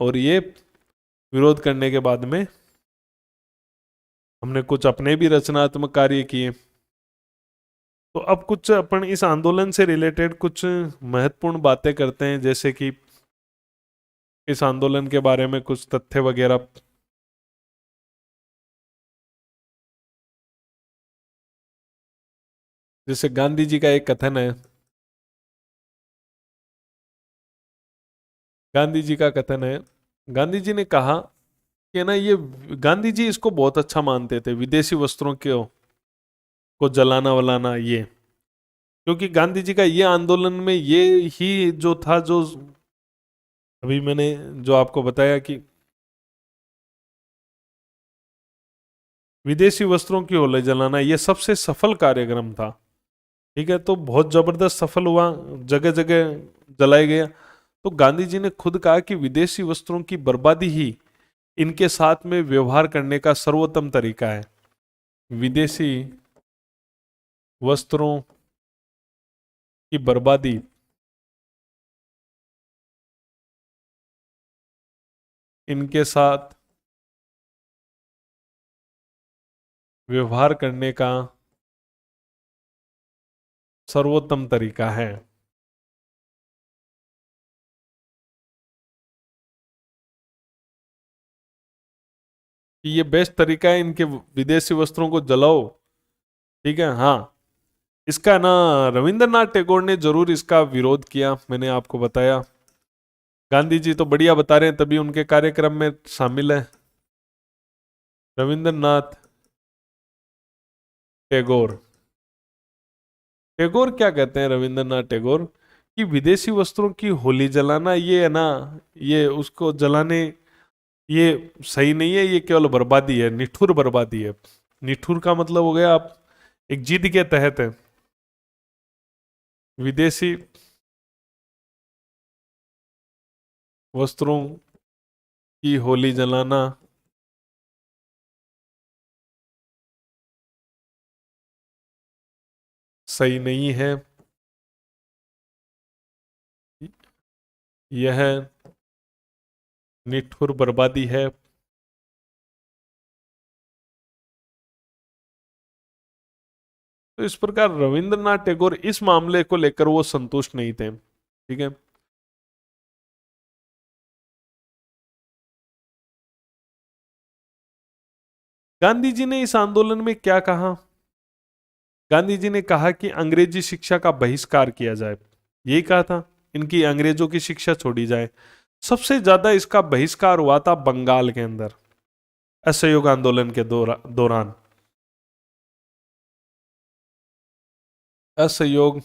और ये विरोध करने के बाद में हमने कुछ अपने भी रचनात्मक कार्य किए। तो अब कुछ अपन इस आंदोलन से रिलेटेड कुछ महत्वपूर्ण बातें करते हैं, जैसे कि इस आंदोलन के बारे में कुछ तथ्य वगैरह। जैसे गांधी जी का एक कथन है, गांधी जी का कथन है, गांधी जी ने कहा कि ना ये, गांधी जी इसको बहुत अच्छा मानते थे, विदेशी वस्त्रों को जलाना वलाना ये, क्योंकि गांधी जी का ये आंदोलन में ये ही जो था, जो अभी मैंने जो आपको बताया कि विदेशी वस्त्रों की होली जलाना ये सबसे सफल कार्यक्रम था। ठीक है, तो बहुत जबरदस्त सफल हुआ, जगह जगह जलाया गया। तो गांधी जी ने खुद कहा कि विदेशी वस्त्रों की बर्बादी ही इनके साथ में व्यवहार करने का सर्वोत्तम तरीका है। विदेशी वस्त्रों की बर्बादी इनके साथ व्यवहार करने का सर्वोत्तम तरीका है। कि ये बेस्ट तरीका है, इनके विदेशी वस्त्रों को जलाओ। ठीक है, हाँ, इसका ना रविंद्रनाथ टैगोर ने जरूर इसका विरोध किया, मैंने आपको बताया। गांधी जी तो बढ़िया बता रहे हैं, तभी उनके कार्यक्रम में शामिल है। रविंद्रनाथ टैगोर, टैगोर क्या कहते हैं रविंद्रनाथ टैगोर, कि विदेशी वस्त्रों की होली जलाना ये है ना, ये उसको जलाने, ये सही नहीं है, ये केवल बर्बादी है, निठुर बर्बादी है। निठुर का मतलब हो गया आप एक जिद के तहत है विदेशी वस्त्रों की होली जलाना सही नहीं है, यह निठुर बर्बादी है। तो इस प्रकार रविंद्रनाथ टैगोर इस मामले को लेकर वो संतुष्ट नहीं थे। ठीक है, गांधी जी ने इस आंदोलन में क्या कहा, गांधी जी ने कहा कि अंग्रेजी शिक्षा का बहिष्कार किया जाए, यही कहा था, इनकी अंग्रेजों की शिक्षा छोड़ी जाए। सबसे ज्यादा इसका बहिष्कार हुआ था बंगाल के अंदर, असहयोग आंदोलन के दौरान। असहयोग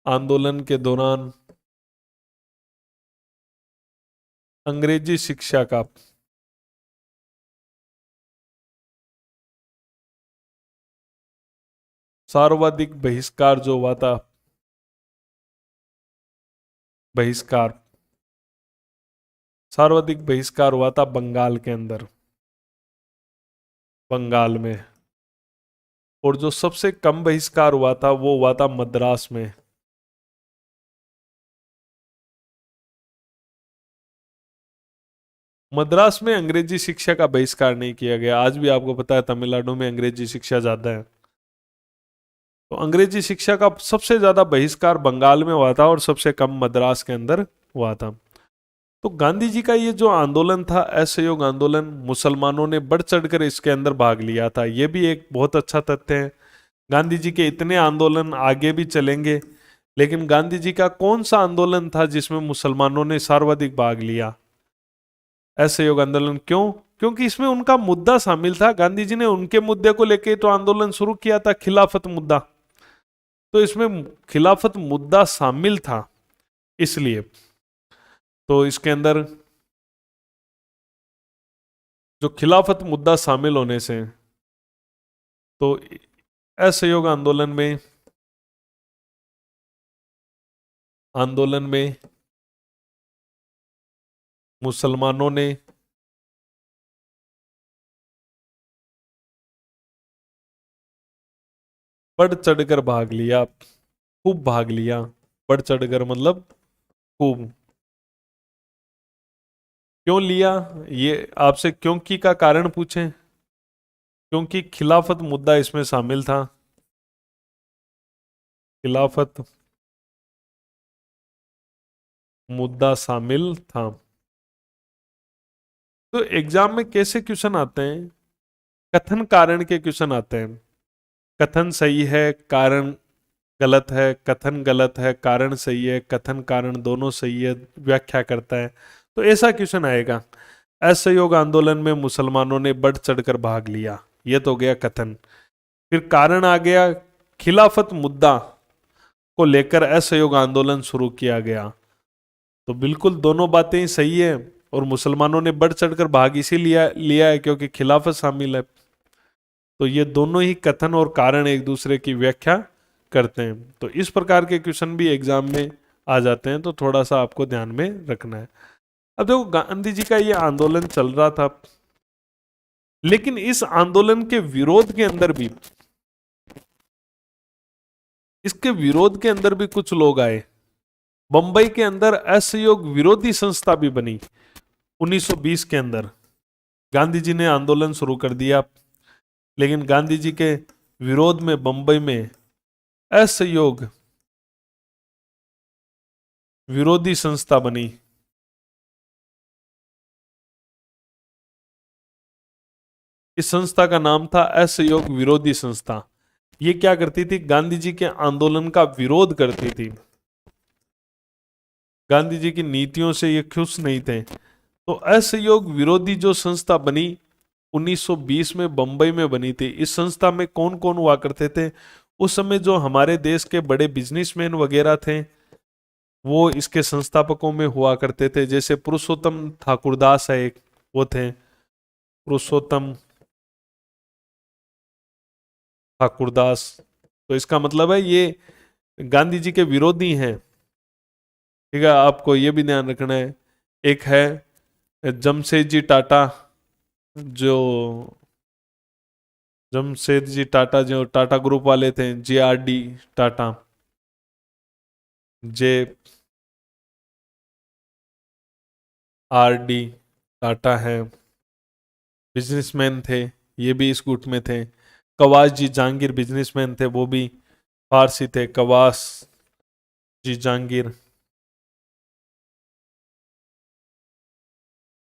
आंदोलन के दौरान अंग्रेजी शिक्षा का सर्वाधिक बहिष्कार जो हुआ था, बहिष्कार, सर्वाधिक बहिष्कार हुआ था बंगाल के अंदर, बंगाल में। और जो सबसे कम बहिष्कार हुआ था वो हुआ था मद्रास में। मद्रास में अंग्रेजी शिक्षा का बहिष्कार नहीं किया गया। आज भी आपको पता है तमिलनाडु में अंग्रेजी शिक्षा ज्यादा है। तो अंग्रेजी शिक्षा का सबसे ज्यादा बहिष्कार बंगाल में हुआ था और सबसे कम मद्रास के अंदर हुआ था। तो गांधी जी का ये जो आंदोलन था, असहयोग आंदोलन, मुसलमानों ने बढ़ चढ़कर इसके अंदर भाग लिया था, ये भी एक बहुत अच्छा तथ्य है। गांधी जी के इतने आंदोलन आगे भी चलेंगे, लेकिन गांधी जी का कौन सा आंदोलन था जिसमें मुसलमानों ने सर्वाधिक भाग लिया? असहयोग आंदोलन। क्यों? क्योंकि इसमें उनका मुद्दा शामिल था। गांधी जी ने उनके मुद्दे को लेकर तो आंदोलन शुरू किया था, खिलाफत मुद्दा। तो इसमें खिलाफत मुद्दा शामिल था, इसलिए। तो इसके अंदर जो खिलाफत मुद्दा शामिल होने से, तो असहयोग आंदोलन में मुसलमानों ने बढ़ चढ़कर भाग लिया, खूब भाग लिया। बढ़ चढ़कर मतलब खूब। क्यों लिया, ये आपसे क्योंकि का कारण पूछें, क्योंकि खिलाफत मुद्दा इसमें शामिल था। खिलाफत मुद्दा शामिल था। तो एग्जाम में कैसे क्वेश्चन आते हैं? कथन कारण के क्वेश्चन आते हैं। कथन सही है, कारण गलत है, कथन गलत है, कारण सही है, कथन कारण दोनों सही है, व्याख्या करता है। तो ऐसा क्वेश्चन आएगा। असहयोग आंदोलन में मुसलमानों ने बढ़ चढ़कर भाग लिया, यह तो गया कथन। फिर कारण आ गया, खिलाफत मुद्दा को लेकर असहयोग आंदोलन शुरू किया गया। तो बिल्कुल दोनों बातें ही सही है। और मुसलमानों ने बढ़ चढ़कर भाग इसीलिए लिया है क्योंकि खिलाफत शामिल है। तो ये दोनों ही कथन और कारण एक दूसरे की व्याख्या करते हैं। तो इस प्रकार के क्वेश्चन भी एग्जाम में आ जाते हैं, तो थोड़ा सा आपको ध्यान में रखना है। अब देखो, गांधी जी का ये आंदोलन चल रहा था, लेकिन इस आंदोलन के विरोध के अंदर भी, इसके विरोध के अंदर भी कुछ लोग आए। बंबई के अंदर असहयोग विरोधी संस्था भी बनी 1920 के अंदर। गांधी जी ने आंदोलन शुरू कर दिया, लेकिन गांधी जी के विरोध में बंबई में असहयोग विरोधी संस्था बनी। इस संस्था का नाम था असहयोग विरोधी संस्था। ये क्या करती थी? गांधी जी के आंदोलन का विरोध करती थी। गांधी जी की नीतियों से ये खुश नहीं थे। तो असहयोग विरोधी जो संस्था बनी 1920 में बंबई में बनी थी, इस संस्था में कौन कौन हुआ करते थे? उस समय जो हमारे देश के बड़े बिजनेसमैन वगैरह थे, वो इसके संस्थापकों में हुआ करते थे। जैसे पुरुषोत्तम ठाकुरदास है एक, वो थे पुरुषोत्तम ठाकुरदास। तो इसका मतलब है ये गांधी जी के विरोधी हैं। ठीक है, आपको ये भी ध्यान रखना है। एक है जमशेदजी टाटा, जो जमशेदजी टाटा जो टाटा ग्रुप वाले थे, JRD टाटा, JRD टाटा है, बिजनेसमैन थे, ये भी इस गुट में थे। कवास जी जहांगीर बिजनेसमैन थे, वो भी फारसी थे, कवास जी जहांगीर,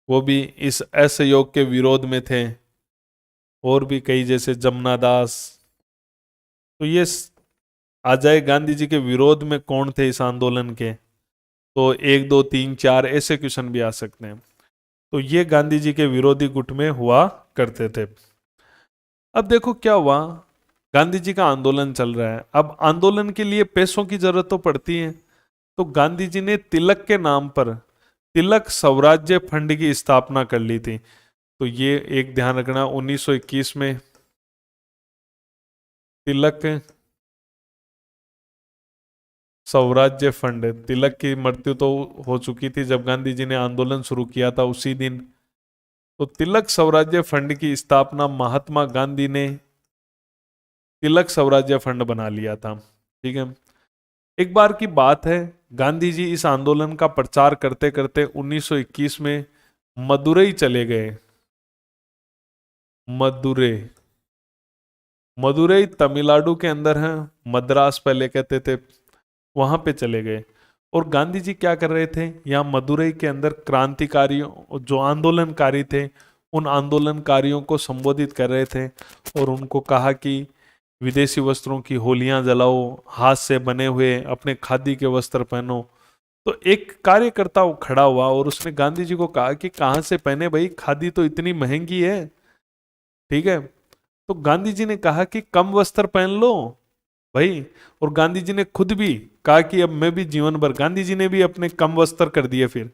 वो भी इस असहयोग के विरोध में थे। और भी कई जैसे जमुना दास। तो ये आ जाए गांधी जी के विरोध में कौन थे इस आंदोलन के, तो 1 2 3 4 ऐसे क्वेश्चन भी आ सकते हैं। तो ये गांधी जी के विरोधी गुट में हुआ करते थे। अब देखो क्या हुआ, गांधी जी का आंदोलन चल रहा है। अब आंदोलन के लिए पैसों की जरूरत तो पड़ती है। तो गांधी जी ने तिलक के नाम पर तिलक स्वराज्य फंड की स्थापना कर ली थी। तो ये एक ध्यान रखना, 1921 में तिलक स्वराज्य फंड। तिलक की मृत्यु तो हो चुकी थी जब गांधी जी ने आंदोलन शुरू किया था, उसी दिन। तो तिलक स्वराज्य फंड की स्थापना महात्मा गांधी ने तिलक स्वराज्य फंड बना लिया था। ठीक है, एक बार की बात है, गांधी जी इस आंदोलन का प्रचार करते करते 1921 में मदुरई चले गए। मदुरई, मदुरई तमिलनाडु के अंदर है, मद्रास पहले कहते थे, वहां पे चले गए। और गांधी जी क्या कर रहे थे? यहाँ मदुरई के अंदर क्रांतिकारियों, जो आंदोलनकारी थे, उन आंदोलनकारियों को संबोधित कर रहे थे और उनको कहा कि विदेशी वस्त्रों की होलियां जलाओ, हाथ से बने हुए अपने खादी के वस्त्र पहनो। तो एक कार्यकर्ता खड़ा हुआ और उसने गांधी जी को कहा कि कहाँ से पहने भाई, खादी तो इतनी महंगी है। ठीक है, तो गांधी जी ने कहा कि कम वस्त्र पहन लो भाई। और गांधी जी ने खुद भी कहा कि अब मैं भी जीवन भर, गांधी जी ने भी अपने कम वस्त्र कर दिए फिर,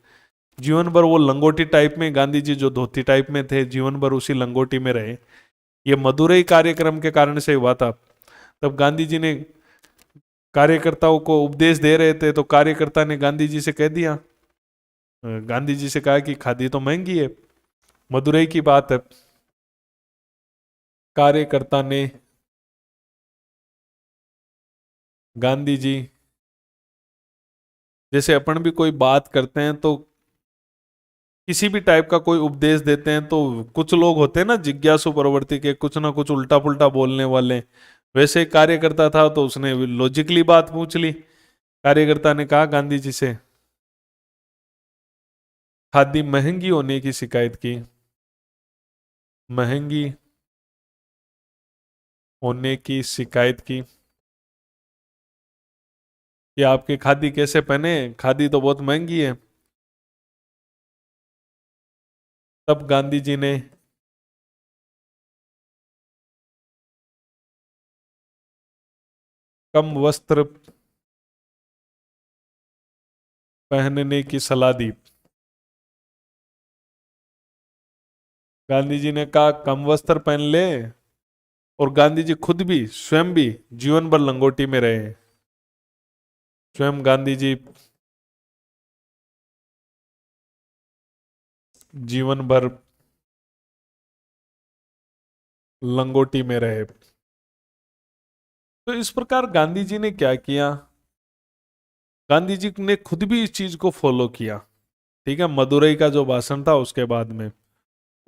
जीवन भर वो लंगोटी टाइप में, गांधी जी जो धोती टाइप में थे जीवन भर उसी लंगोटी में रहे। ये मदुरई कार्यक्रम के कारण से हुआ था। तब गांधी जी ने कार्यकर्ताओं को उपदेश दे रहे थे, तो कार्यकर्ता ने गांधी जी से कह दिया, गांधी जी से कहा कि खादी तो महंगी है, मदुरई की बात है। कार्यकर्ता ने गांधी जी, जैसे अपन भी कोई बात करते हैं तो किसी भी टाइप का कोई उपदेश देते हैं तो कुछ लोग होते हैं ना जिज्ञासु प्रवृत्ति के, कुछ ना कुछ उल्टा पुल्टा बोलने वाले। वैसे एक कार्यकर्ता था तो उसने लॉजिकली बात पूछ ली। कार्यकर्ता ने कहा गांधी जी से, खादी महंगी होने की शिकायत की, महंगी होने की शिकायत की कि आपकी खादी कैसे पहने, खादी तो बहुत महंगी है। तब गांधी जी ने कम वस्त्र पहनने की सलाह दी। गांधी जी ने कहा कम वस्त्र पहन ले, और गांधी जी खुद भी स्वयं भी जीवन भर लंगोटी में रहे। स्वयं गांधी जी जीवन भर लंगोटी में रहे। तो इस प्रकार गांधी जी ने क्या किया, गांधी जी ने खुद भी इस चीज को फॉलो किया। ठीक है, मदुरई का जो भाषण था उसके बाद में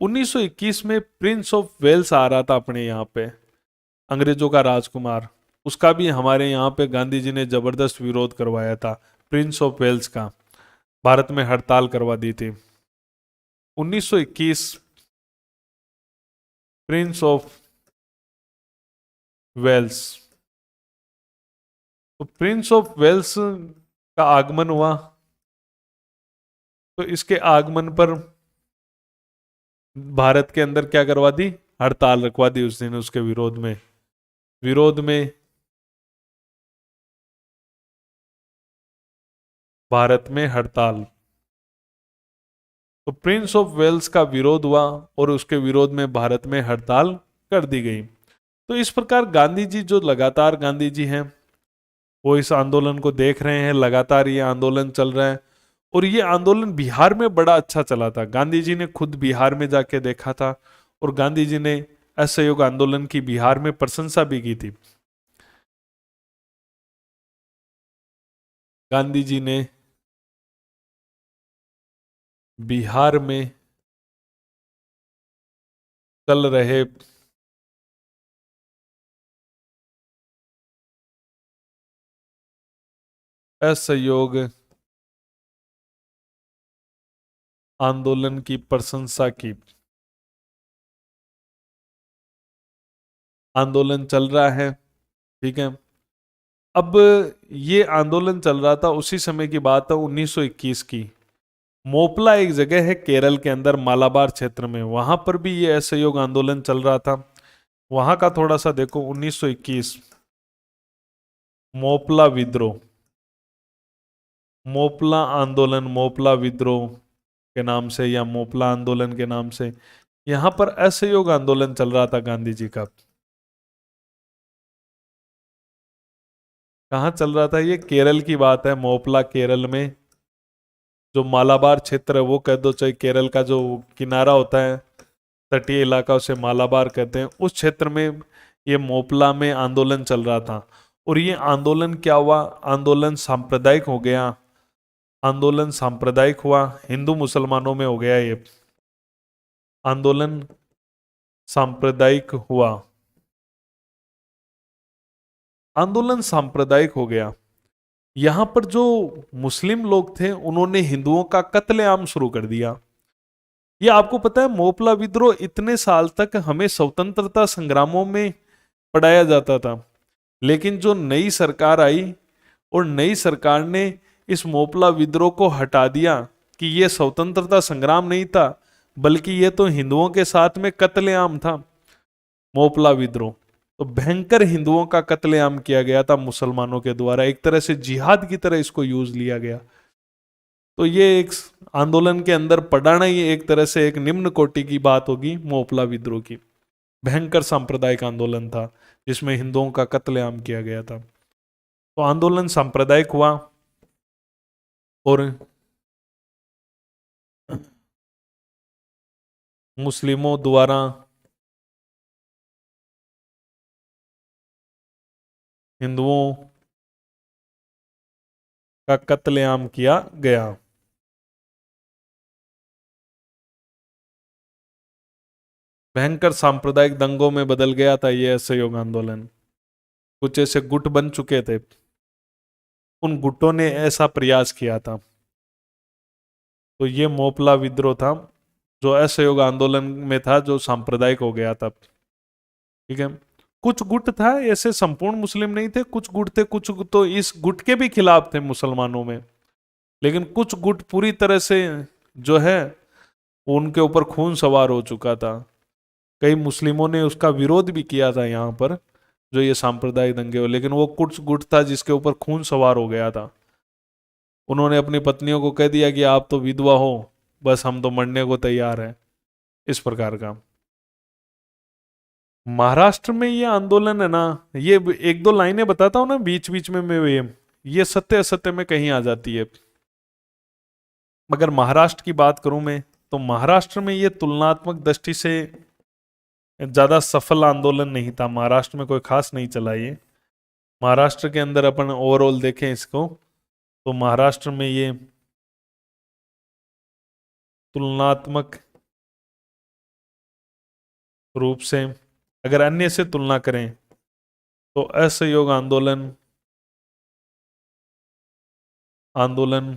1921 में प्रिंस ऑफ वेल्स आ रहा था अपने यहाँ पे, अंग्रेजों का राजकुमार। उसका भी हमारे यहाँ पे गांधी जी ने जबरदस्त विरोध करवाया था, प्रिंस ऑफ वेल्स का। भारत में हड़ताल करवा दी थी 1921। प्रिंस ऑफ वेल्स, तो प्रिंस ऑफ वेल्स का आगमन हुआ। तो इसके आगमन पर भारत के अंदर क्या करवा दी, हड़ताल रखवा दी उस दिन उसके विरोध में। विरोध में भारत में हड़ताल, तो प्रिंस ऑफ वेल्स का विरोध हुआ और उसके विरोध में भारत में हड़ताल कर दी गई। तो इस प्रकार गांधी जी जो लगातार गांधी जी हैं वो इस आंदोलन को देख रहे हैं, लगातार ये आंदोलन चल रहा है। और ये आंदोलन बिहार में बड़ा अच्छा चला था। गांधी जी ने खुद बिहार में जाके देखा था और गांधी जी ने असहयोग आंदोलन की बिहार में प्रशंसा भी की थी। गांधी जी ने बिहार में चल रहे असहयोग आंदोलन की प्रशंसा की। आंदोलन चल रहा है, ठीक है। अब ये आंदोलन चल रहा था, उसी समय की बात है 1921 की। मोपला एक जगह है केरल के अंदर, मालाबार क्षेत्र में, वहां पर भी ये असहयोग आंदोलन चल रहा था। वहां का थोड़ा सा देखो, 1921 मोपला विद्रोह, मोपला आंदोलन, मोपला विद्रोह के नाम से या मोपला आंदोलन के नाम से यहां पर असहयोग आंदोलन चल रहा था गांधी जी का। कहाँ चल रहा था, ये केरल की बात है, मोपला केरल में। जो मालाबार क्षेत्र है वो कह दो, चाहे केरल का जो किनारा होता है तटीय इलाका उसे मालाबार कहते हैं, उस क्षेत्र में ये मोपला में आंदोलन चल रहा था। और ये आंदोलन क्या हुआ, आंदोलन सांप्रदायिक हो गया। आंदोलन सांप्रदायिक हुआ, हिंदू मुसलमानों में हो गया ये आंदोलन, सांप्रदायिक हुआ, आंदोलन सांप्रदायिक हो गया। यहां पर जो मुस्लिम लोग थे उन्होंने हिंदुओं का कत्लेआम शुरू कर दिया। ये आपको पता है, मोपला विद्रोह इतने साल तक हमें स्वतंत्रता संग्रामों में पढ़ाया जाता था, लेकिन जो नई सरकार आई और नई सरकार ने इस मोपला विद्रोह को हटा दिया कि ये स्वतंत्रता संग्राम नहीं था, बल्कि ये तो हिंदुओं के साथ में कत्लेआम था। मोपला विद्रोह तो भयंकर हिंदुओं का कत्लेआम किया गया था मुसलमानों के द्वारा, एक तरह से जिहाद की तरह इसको यूज लिया गया। तो ये एक आंदोलन के अंदर पढ़ाना ही एक तरह से एक निम्न कोटि की बात होगी मोपला विद्रोह की। भयंकर सांप्रदायिक आंदोलन था जिसमें हिंदुओं का कत्लेआम किया गया था। तो आंदोलन सांप्रदायिक हुआ और मुस्लिमों द्वारा हिंदुओं का कत्लेआम किया गया। भयंकर सांप्रदायिक दंगों में बदल गया था यह असहयोग आंदोलन। कुछ ऐसे गुट बन चुके थे, उन गुटों ने ऐसा प्रयास किया था। तो ये मोपला विद्रोह था जो असहयोग आंदोलन में था, जो सांप्रदायिक हो गया था। ठीक है, कुछ गुट था ऐसे, संपूर्ण मुस्लिम नहीं थे, कुछ गुट थे, कुछ तो इस गुट के भी खिलाफ थे मुसलमानों में, लेकिन कुछ गुट पूरी तरह से जो है उनके ऊपर खून सवार हो चुका था। कई मुस्लिमों ने उसका विरोध भी किया था यहाँ पर, जो ये सांप्रदायिक दंगे हो, लेकिन वो कुछ गुट था जिसके ऊपर खून सवार हो गया था। उन्होंने अपनी पत्नियों को कह दिया कि आप तो विधवा हो, बस हम तो मरने को तैयार हैं, इस प्रकार का। महाराष्ट्र में ये आंदोलन है ना, ये एक दो लाइनें बताता हूं ना बीच बीच में मैं, ये सत्य असत्य में कहीं आ जाती है। मगर महाराष्ट्र की बात करूं मैं, तो महाराष्ट्र में ये तुलनात्मक दृष्टि से ज्यादा सफल आंदोलन नहीं था। महाराष्ट्र में कोई खास नहीं चला ये। महाराष्ट्र के अंदर अपन ओवरऑल देखें इसको, तो महाराष्ट्र में ये तुलनात्मक रूप से अगर अन्य से तुलना करें तो असहयोग आंदोलन आंदोलन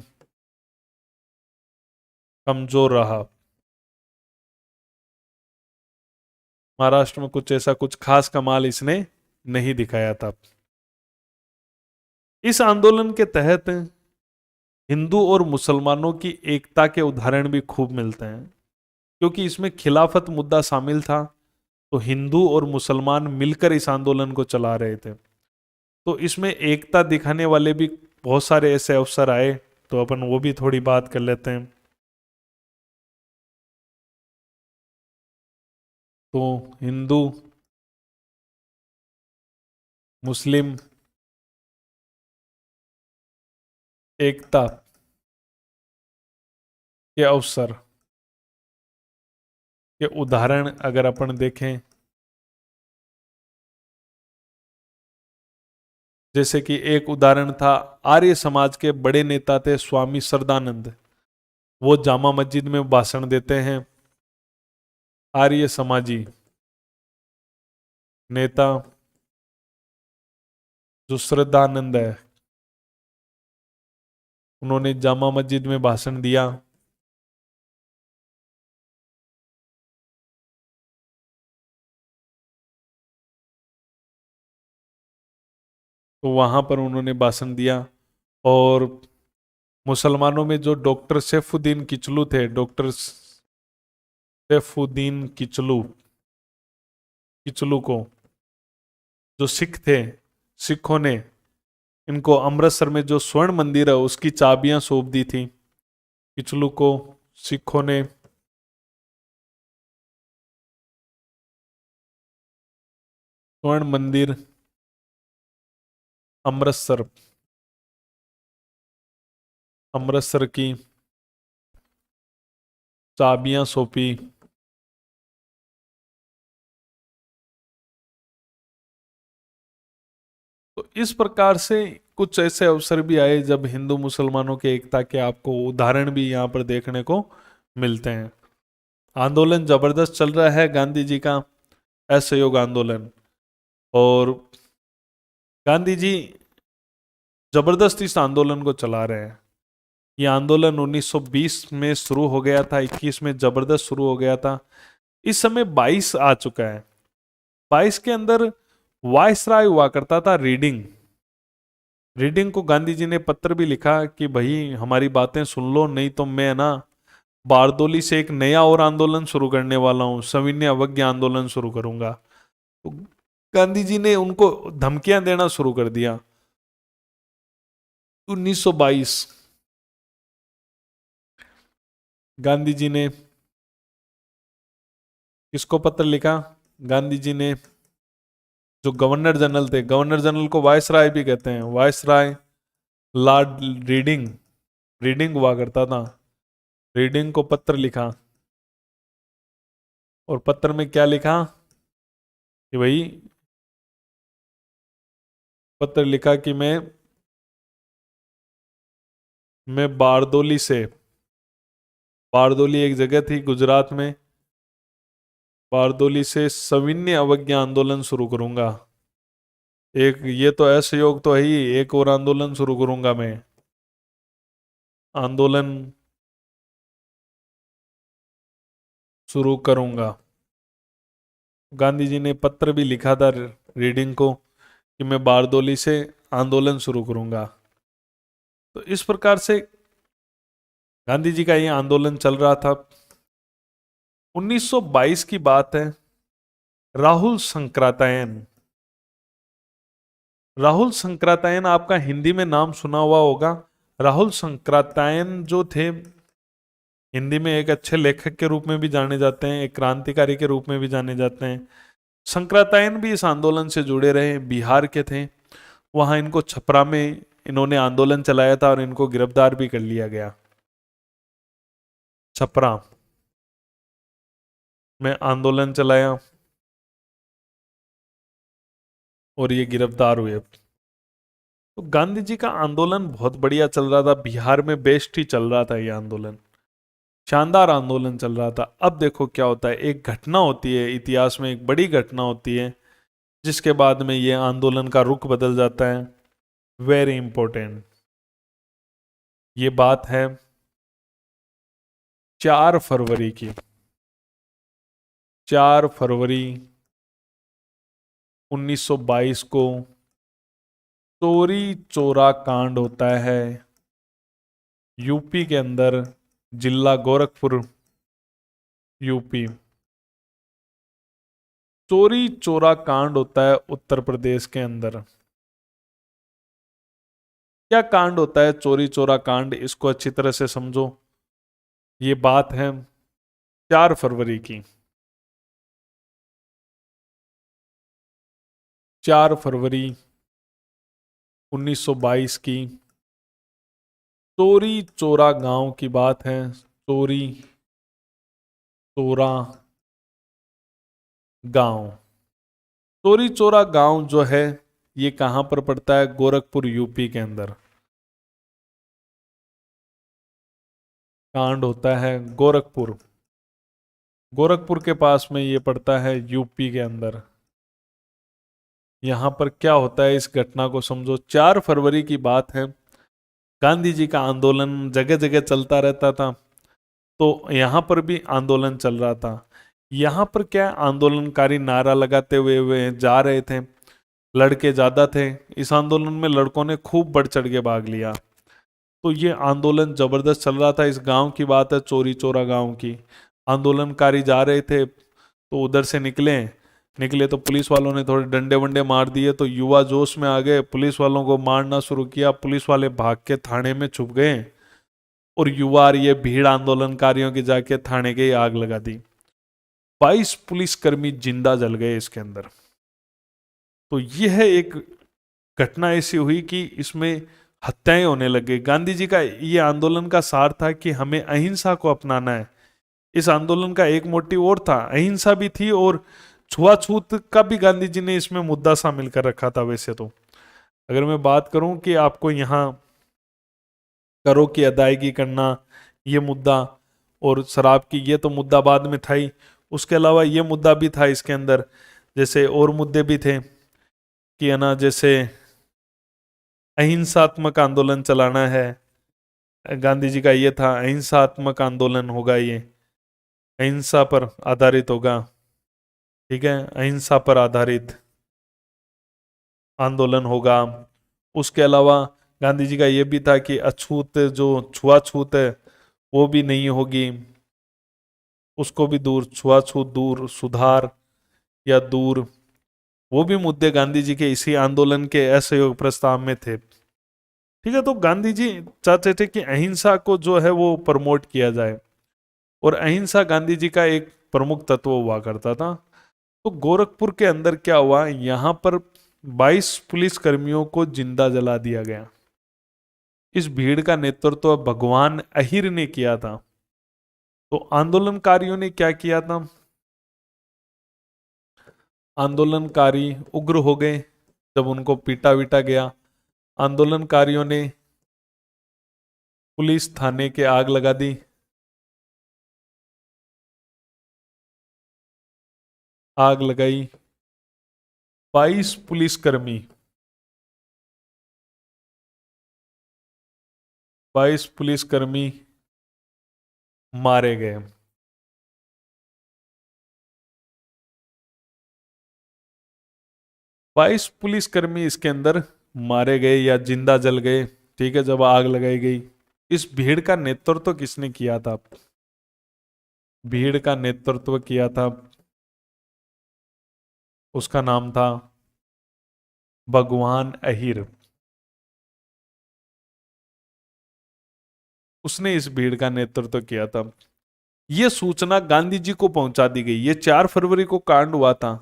कमजोर रहा। महाराष्ट्र में कुछ ऐसा कुछ खास कमाल इसने नहीं दिखाया था। इस आंदोलन के तहत हिंदू और मुसलमानों की एकता के उदाहरण भी खूब मिलते हैं, क्योंकि इसमें खिलाफत मुद्दा शामिल था। तो हिंदू और मुसलमान मिलकर इस आंदोलन को चला रहे थे, तो इसमें एकता दिखाने वाले भी बहुत सारे ऐसे अवसर आए, तो अपन वो भी थोड़ी बात कर लेते हैं। तो हिंदू मुस्लिम एकता के अवसर के उदाहरण अगर अपन देखें, जैसे कि एक उदाहरण था, आर्य समाज के बड़े नेता थे स्वामी श्रद्धानंद। वो जामा मस्जिद में भाषण देते हैं। आर्य समाजी नेता जो श्रद्धानंद है, उन्होंने जामा मस्जिद में भाषण दिया। तो वहां पर उन्होंने भाषण दिया, और मुसलमानों में जो डॉक्टर सैफुद्दीन किचलू थे, डॉक्टर सैफुद्दीन किचलू किचलू को, जो सिख थे, सिखों ने इनको अमृतसर में जो स्वर्ण मंदिर है उसकी चाबियां सौंप दी थी। किचलू को सिखों ने स्वर्ण मंदिर अमृतसर अमृतसर की चाबियां सौंपी। तो इस प्रकार से कुछ ऐसे अवसर भी आए जब हिंदू मुसलमानों के एकता के आपको उदाहरण भी यहाँ पर देखने को मिलते हैं। आंदोलन जबरदस्त चल रहा है गांधी जी का असहयोग आंदोलन, और गांधी जी जबरदस्त इस आंदोलन को चला रहे हैं। ये आंदोलन 1920 में शुरू हो गया था, 21 में जबरदस्त शुरू हो गया था। इस समय 22 आ चुका है। 22 के अंदर वायसराय हुआ करता था, रीडिंग रीडिंग को गांधी जी ने पत्र भी लिखा कि भाई हमारी बातें सुन लो, नहीं तो मैं ना बारदोली से एक नया और आंदोलन शुरू करने वाला हूं, सविनय अवज्ञा आंदोलन शुरू करूंगा। तो गांधी जी ने उनको धमकियां देना शुरू कर दिया। 1922 गांधी जी ने किसको पत्र लिखा? गांधी जी ने जो गवर्नर जनरल थे, गवर्नर जनरल को वायसराय भी कहते हैं, वायसराय लॉर्ड रीडिंग, रीडिंग हुआ करता था, रीडिंग को पत्र लिखा। और पत्र में क्या लिखा कि भाई, पत्र लिखा कि मैं बारदोली से, बारदोली एक जगह थी गुजरात में, बारदोली से सविनय अवज्ञा आंदोलन शुरू करूंगा। एक ये तो असहयोग तो है ही, एक और आंदोलन शुरू करूंगा मैं, आंदोलन शुरू करूंगा। गांधी जी ने पत्र भी लिखा था रीडिंग को कि मैं बारदोली से आंदोलन शुरू करूंगा। तो इस प्रकार से गांधी जी का ये आंदोलन चल रहा था। 1922 की बात है। राहुल संक्रांतायन, राहुल संक्रांतायन आपका हिंदी में नाम सुना हुआ होगा। राहुल संक्रांतायन जो थे, हिंदी में एक अच्छे लेखक के रूप में भी जाने जाते हैं, एक क्रांतिकारी के रूप में भी जाने जाते हैं। संक्रांतायन भी इस आंदोलन से जुड़े रहे, बिहार के थे। वहां इनको छपरा में इन्होंने आंदोलन चलाया था और इनको गिरफ्तार भी कर लिया गया। छपरा में आंदोलन चलाया और ये गिरफ्तार हुए। तो गांधी जी का आंदोलन बहुत बढ़िया चल रहा था, बिहार में बेस्ट ही चल रहा था, ये आंदोलन शानदार आंदोलन चल रहा था। अब देखो क्या होता है, एक घटना होती है इतिहास में, एक बड़ी घटना होती है जिसके बाद में ये आंदोलन का रुख बदल जाता है। वेरी इंपॉर्टेंट ये बात है 4 फरवरी की। 4 फरवरी 1922 को चोरी चोरा कांड होता है यूपी के अंदर, जिला गोरखपुर, यूपी। चोरी चोरा कांड होता है उत्तर प्रदेश के अंदर। क्या कांड होता है चोरी चोरा कांड, इसको अच्छी तरह से समझो। ये बात है 4 फरवरी की। 4 फरवरी 1922 की चोरी चोरा गांव की बात है। चोरी चोरा गांव, चोरी चोरा गांव जो है ये कहां पर पड़ता है? गोरखपुर यूपी के अंदर। कांड होता है गोरखपुर, गोरखपुर के पास में ये पड़ता है यूपी के अंदर। यहां पर क्या होता है, इस घटना को समझो। 4 फरवरी की बात है, गांधी जी का आंदोलन जगह जगह चलता रहता था, तो यहां पर भी आंदोलन चल रहा था। यहां पर क्या आंदोलनकारी नारा लगाते हुए वे जा रहे थे, लड़के ज्यादा थे इस आंदोलन में, लड़कों ने खूब बढ़ चढ़ के भाग लिया। तो ये आंदोलन जबरदस्त चल रहा था। इस गांव की बात है, चोरी चोरा गांव की। आंदोलनकारी जा रहे थे तो उधर से निकले तो पुलिस वालों ने थोड़े डंडे वंडे मार दिए, तो युवा जोश में आ गए, पुलिस वालों को मारना शुरू किया। पुलिस वाले भाग के थाने में छुप गए और युवा और ये भीड़ आंदोलनकारियों की जाके थाने के आग लगा दी। 22 पुलिसकर्मी जिंदा जल गए इसके अंदर। तो यह एक घटना ऐसी हुई कि इसमें हत्याएं होने लगे। गांधी जी का ये आंदोलन का सार था कि हमें अहिंसा को अपनाना है। इस आंदोलन का एक मोटिव और था, अहिंसा भी थी और छुआछूत का भी गांधी जी ने इसमें मुद्दा शामिल कर रखा था। वैसे तो अगर मैं बात करूं कि आपको यहाँ करों की अदायगी करना ये मुद्दा, और शराब की, ये तो मुद्दा बाद में था ही, उसके अलावा ये मुद्दा भी था इसके अंदर। जैसे और मुद्दे भी थे कि है ना, जैसे अहिंसात्मक आंदोलन चलाना है। गांधी जी का ये था अहिंसात्मक आंदोलन होगा, ये अहिंसा पर आधारित होगा। ठीक है, अहिंसा पर आधारित आंदोलन होगा। उसके अलावा गांधी जी का ये भी था कि अछूत, जो छुआछूत है वो भी नहीं होगी, उसको भी दूर, छुआछूत दूर, सुधार या दूर, वो भी मुद्दे गांधी जी के इसी आंदोलन के असहयोग प्रस्ताव में थे। ठीक है, तो गांधी जी चाहते थे कि अहिंसा को जो है वो प्रमोट किया जाए। और अहिंसा गांधी जी का एक प्रमुख तत्व हुआ करता था। तो गोरखपुर के अंदर क्या हुआ, यहां पर 22 पुलिस कर्मियों को जिंदा जला दिया गया। इस भीड़ का नेतृत्व भगवान अहिर ने किया था। तो आंदोलनकारियों ने क्या किया था, आंदोलनकारी उग्र हो गए जब उनको पीटा वीटा गया। आंदोलनकारियों ने पुलिस थाने के आग लगा दी, आग लगाई। 22 पुलिसकर्मी 22 पुलिसकर्मी मारे गए। 22 पुलिसकर्मी इसके अंदर मारे गए या जिंदा जल गए। ठीक है, जब आग लगाई गई। इस भीड़ का नेतृत्व किसने किया था, भीड़ का नेतृत्व किया था, उसका नाम था भगवान अहिर। उसने इस भीड़ का नेतृत्व किया था। यह सूचना गांधी जी को पहुंचा दी गई। ये 4 फरवरी को कांड हुआ था।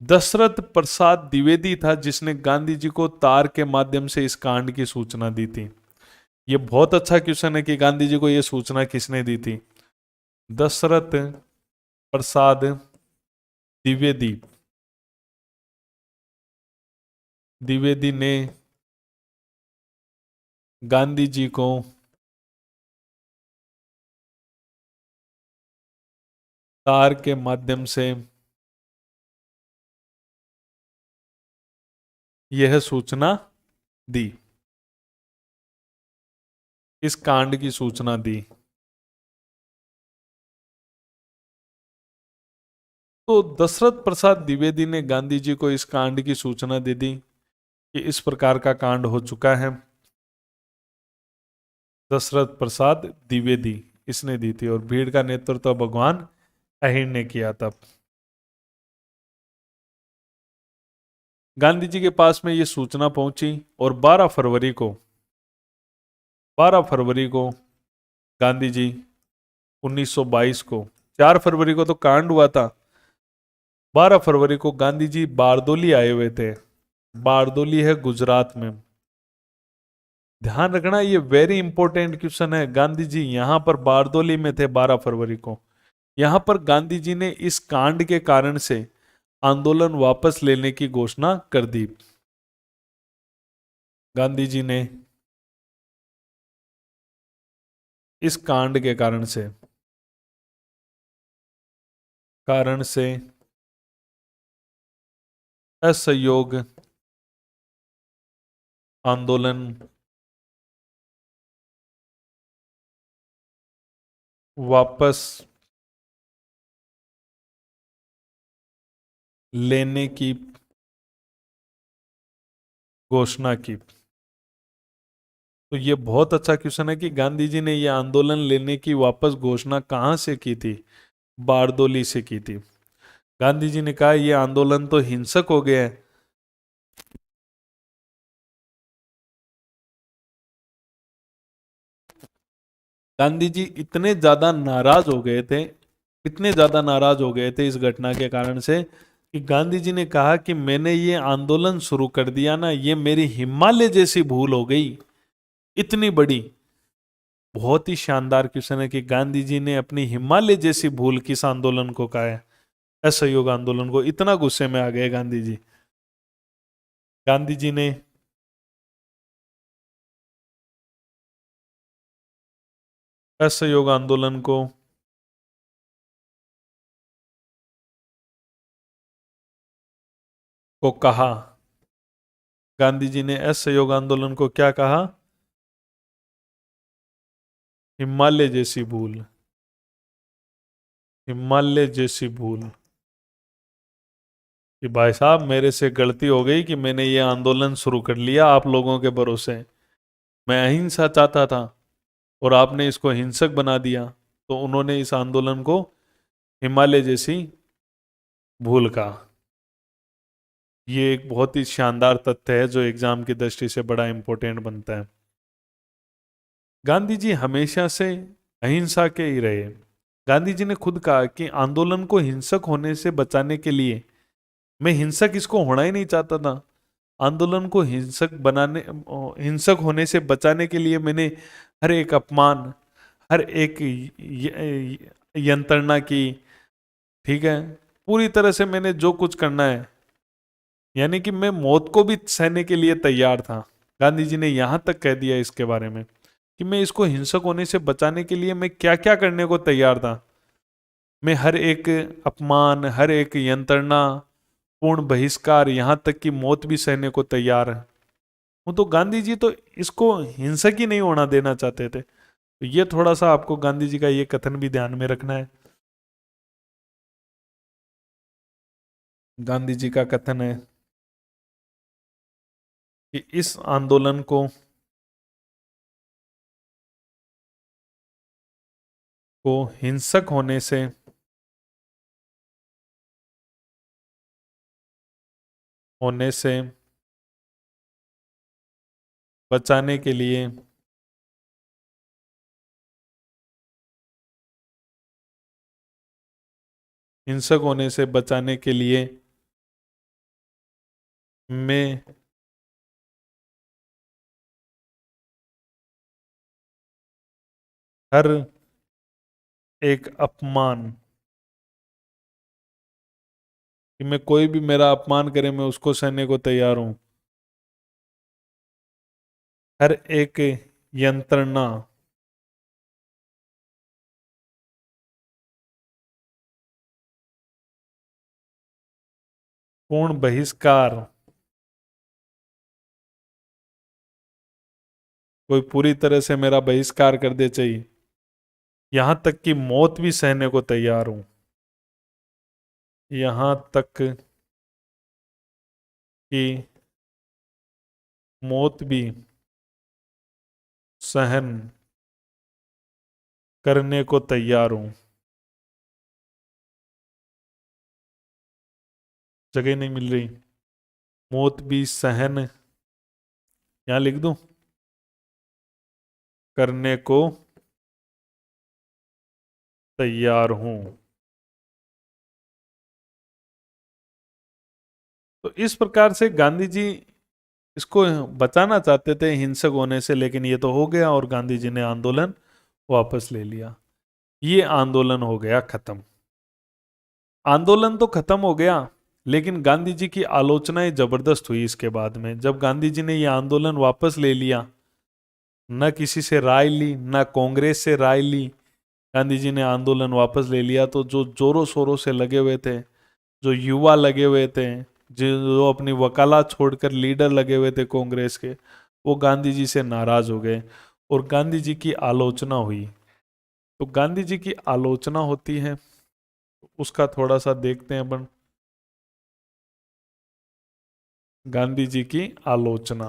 दशरथ प्रसाद द्विवेदी था जिसने गांधी जी को तार के माध्यम से इस कांड की सूचना दी थी। यह बहुत अच्छा क्वेश्चन है कि गांधी जी को यह सूचना किसने दी थी। दशरथ प्रसाद द्विवेदी, द्विवेदी ने गांधी जी को तार के माध्यम से यह सूचना दी, इस कांड की सूचना दी। तो दशरथ प्रसाद द्विवेदी ने गांधी जी को इस कांड की सूचना दे दी कि इस प्रकार का कांड हो चुका है। दशरथ प्रसाद द्विवेदी इसने दी थी और भीड़ का नेतृत्व भगवान अहिर ने किया था। गांधी जी के पास में यह सूचना पहुंची और 12 फरवरी को गांधी जी 1922 को, 4 फरवरी को तो कांड हुआ था, 12 फरवरी को गांधी जी बारदोली आए हुए थे। बारदोली है गुजरात में। ध्यान रखना, ये वेरी इंपॉर्टेंट क्वेश्चन है। गांधी जी यहां पर बारदोली में थे 12 फरवरी को। यहां पर गांधी जी ने इस कांड के कारण से आंदोलन वापस लेने की घोषणा कर दी। गांधी जी ने इस कांड के कारण से असहयोग आंदोलन वापस लेने की घोषणा की। तो ये बहुत अच्छा क्वेश्चन है कि गांधी जी ने यह आंदोलन लेने की वापस घोषणा कहां से की थी, बारदोली से की थी। गांधी जी ने कहा यह आंदोलन तो हिंसक हो गया है। गांधी जी इतने ज्यादा नाराज हो गए थे, इतने ज्यादा नाराज हो गए थे इस घटना के कारण से कि गांधी जी ने कहा कि मैंने ये आंदोलन शुरू कर दिया ना, ये मेरी हिमालय जैसी भूल हो गई, इतनी बड़ी। बहुत ही शानदार क्वेश्चन है कि गांधी जी ने अपनी हिमालय जैसी भूल किस आंदोलन को कहा है, असहयोग आंदोलन को। इतना गुस्से में आ गए गांधी जी। गांधी जी ने असहयोग आंदोलन को कहा, गांधी जी ने असहयोग आंदोलन को क्या कहा, हिमालय जैसी भूल, हिमालय जैसी भूल। कि भाई साहब मेरे से गलती हो गई कि मैंने ये आंदोलन शुरू कर लिया आप लोगों के भरोसे। मैं अहिंसा चाहता था और आपने इसको हिंसक बना दिया। तो उन्होंने इस आंदोलन को हिमालय जैसी भूल कहा। ये एक बहुत ही शानदार तथ्य है जो एग्जाम की दृष्टि से बड़ा इंपॉर्टेंट बनता है। गांधी जी हमेशा से अहिंसा के ही रहे। गांधी जी ने खुद कहा कि आंदोलन को हिंसक होने से बचाने के लिए, मैं हिंसक इसको होना ही नहीं चाहता था, आंदोलन को हिंसक होने से बचाने के लिए मैंने हर एक अपमान, हर एक यंत्रणा की, ठीक है, पूरी तरह से मैंने जो कुछ करना है, यानी कि मैं मौत को भी सहने के लिए तैयार था। गांधी जी ने यहां तक कह दिया इसके बारे में कि मैं इसको हिंसक होने से बचाने के लिए मैं क्या क्या करने को तैयार था। मैं हर एक अपमान, हर एक यंत्रणा, पूर्ण बहिष्कार, यहां तक कि मौत भी सहने को तैयार है हूं। तो गांधी जी तो इसको हिंसक ही नहीं होना देना चाहते थे। तो ये थोड़ा सा आपको गांधी जी का ये कथन भी ध्यान में रखना है। गांधी जी का कथन है कि इस आंदोलन को हिंसक होने से बचाने के लिए हिंसक होने से बचाने के लिए मैं हर एक अपमान, कि मैं कोई भी मेरा अपमान करे मैं उसको सहने को तैयार हूं, हर एक यंत्रणा, पूर्ण बहिष्कार, कोई पूरी तरह से मेरा बहिष्कार कर दे चाहिए, यहां तक कि मौत भी सहने को तैयार हूं, यहां तक कि मौत भी सहन करने को तैयार हूं। जगह नहीं मिल रही, मौत भी सहन, यहां लिख दूं, करने को तैयार हूं। तो इस प्रकार से गांधी जी इसको बचाना चाहते थे हिंसक होने से, लेकिन ये तो हो गया और गांधी जी ने आंदोलन वापस ले लिया। ये आंदोलन हो गया खत्म। आंदोलन तो खत्म हो गया, लेकिन गांधी जी की आलोचनाएं जबरदस्त हुई इसके बाद में। जब गांधी जी ने यह आंदोलन वापस ले लिया, न किसी से राय ली, न कांग्रेस से राय ली, गांधी जी ने आंदोलन वापस ले लिया, तो जो जोरों शोरों से लगे हुए थे, जो युवा लगे हुए थे, जो अपनी वकालत छोड़कर लीडर लगे हुए थे कांग्रेस के, वो गांधी जी से नाराज हो गए और गांधी जी की आलोचना हुई। तो गांधी जी की आलोचना होती है, उसका थोड़ा सा देखते हैं अपन। गांधी जी की आलोचना,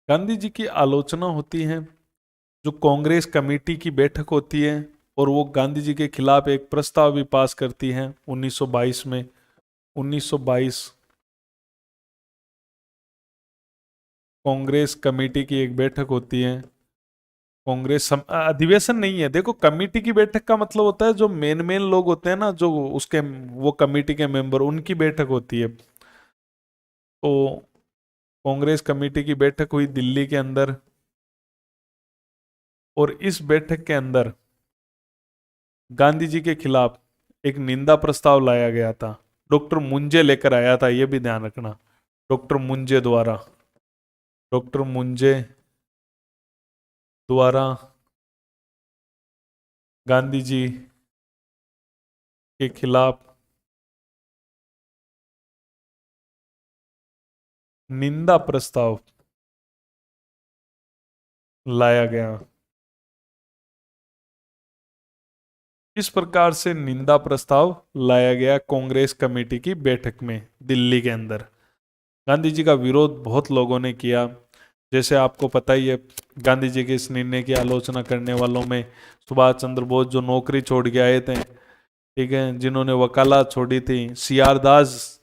गांधी जी की आलोचना होती है, जो कांग्रेस कमेटी की बैठक होती है और वो गांधी जी के खिलाफ एक प्रस्ताव भी पास करती है 1922 में। 1922 कांग्रेस कमेटी की एक बैठक होती है। अधिवेशन नहीं है, देखो कमेटी की बैठक का मतलब होता है जो मेन मेन लोग होते हैं ना, जो उसके वो कमेटी के मेंबर, उनकी बैठक होती है। तो कांग्रेस कमेटी की बैठक हुई दिल्ली के अंदर, और इस बैठक के अंदर गांधी जी के खिलाफ एक निंदा प्रस्ताव लाया गया था। डॉक्टर मुंजे लेकर आया था, यह भी ध्यान रखना, डॉक्टर मुंजे द्वारा, डॉक्टर मुंजे द्वारा गांधी जी के खिलाफ निंदा प्रस्ताव लाया गया। इस प्रकार से निंदा प्रस्ताव लाया गया कांग्रेस कमेटी की बैठक में दिल्ली के अंदर। गांधी जी का विरोध बहुत लोगों ने किया, जैसे आपको पता ही है, गांधी जी के इस निर्णय की आलोचना करने वालों में सुभाष चंद्र बोस, जो नौकरी छोड़ के आए थे, ठीक है, जिन्होंने वकालत छोड़ी थी, सी आर दास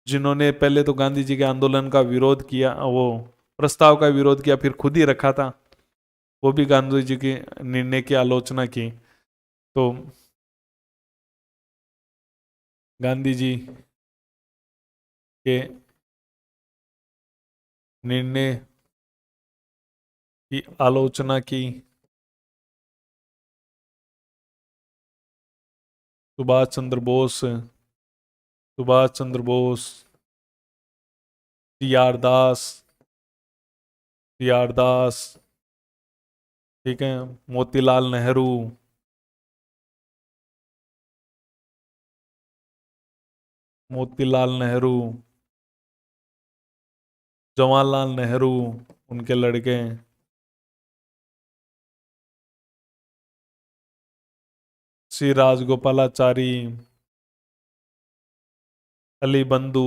जिन्होंने पहले तो गांधी जी के आंदोलन का विरोध किया, वो प्रस्ताव का विरोध किया, फिर खुद ही रखा था, वो भी गांधी जी के निर्णय की आलोचना की। तो गांधी जी के निर्णय की आलोचना की सुभाष चंद्र बोस, सुभाष चंद्र बोस, सी आर दास, सी आर दास, ठीक है, मोतीलाल नेहरू, मोतीलाल नेहरू, जवाहरलाल नेहरू, उनके लड़के, श्री राजगोपालाचारी, अली बंधु,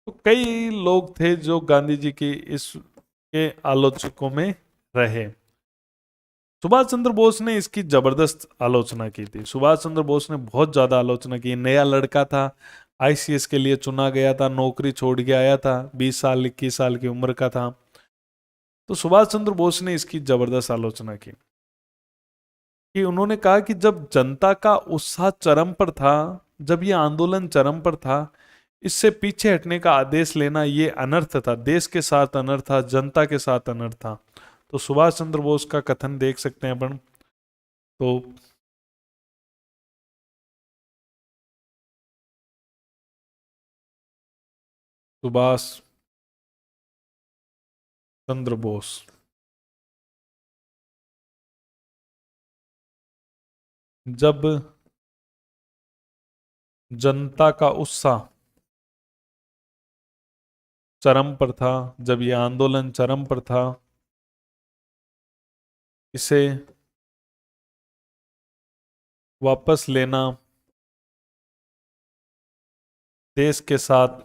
तो कई लोग थे जो गांधी जी की इस के आलोचकों में रहे। सुभाष चंद्र बोस ने इसकी जबरदस्त आलोचना की थी। सुभाष चंद्र बोस ने बहुत ज्यादा आलोचना की। नया लड़का था, आईसीएस के लिए चुना गया था, नौकरी छोड़ के आया था, 20 साल 21 साल की उम्र का था। तो सुभाष चंद्र बोस ने इसकी जबरदस्त आलोचना की कि उन्होंने कहा कि जब जनता का उत्साह चरम पर था, जब यह आंदोलन चरम पर था, इससे पीछे हटने का आदेश लेना ये अनर्थ था, देश के साथ अनर्थ था, जनता के साथ अनर्थ था। तो सुभाष चंद्र बोस का कथन देख सकते हैं अपन। तो सुभाष चंद्र बोस, जब जनता का उत्साह चरम पर था, जब यह आंदोलन चरम पर था, इसे वापस लेना देश के साथ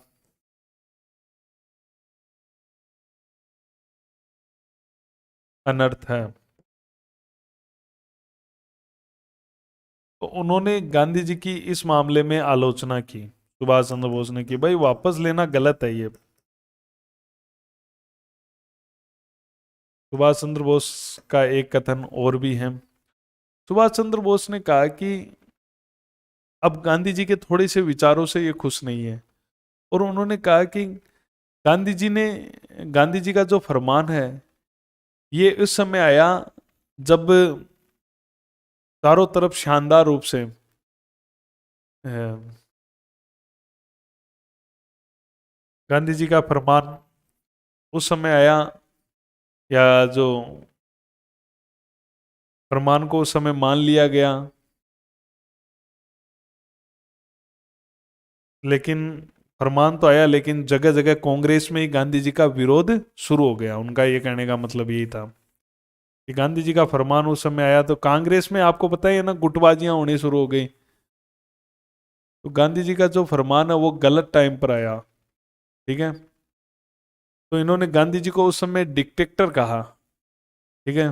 अनर्थ है। तो उन्होंने गांधी जी की इस मामले में आलोचना की, सुभाष चंद्र बोस ने, कि भाई वापस लेना गलत है ये। सुभाष चंद्र बोस का एक कथन और भी है। सुभाष चंद्र बोस ने कहा कि अब गांधी जी के थोड़े से विचारों से ये खुश नहीं है, और उन्होंने कहा कि गांधी जी ने, गांधी जी का जो फरमान है ये उस समय आया जब चारों तरफ शानदार रूप से गांधी जी का फरमान उस समय आया, या जो फरमान को उस समय मान लिया गया, लेकिन फरमान तो आया, लेकिन जगह जगह कांग्रेस में ही गांधी जी का विरोध शुरू हो गया। उनका ये कहने का मतलब यही था कि गांधी जी का फरमान उस समय आया तो कांग्रेस में आपको पता ही है ना, गुटबाजियां होनी शुरू हो गई। तो गांधी जी का जो फरमान है वो गलत टाइम पर आया, ठीक है। तो इन्होंने गांधी जी को उस समय डिक्टेटर कहा, ठीक है।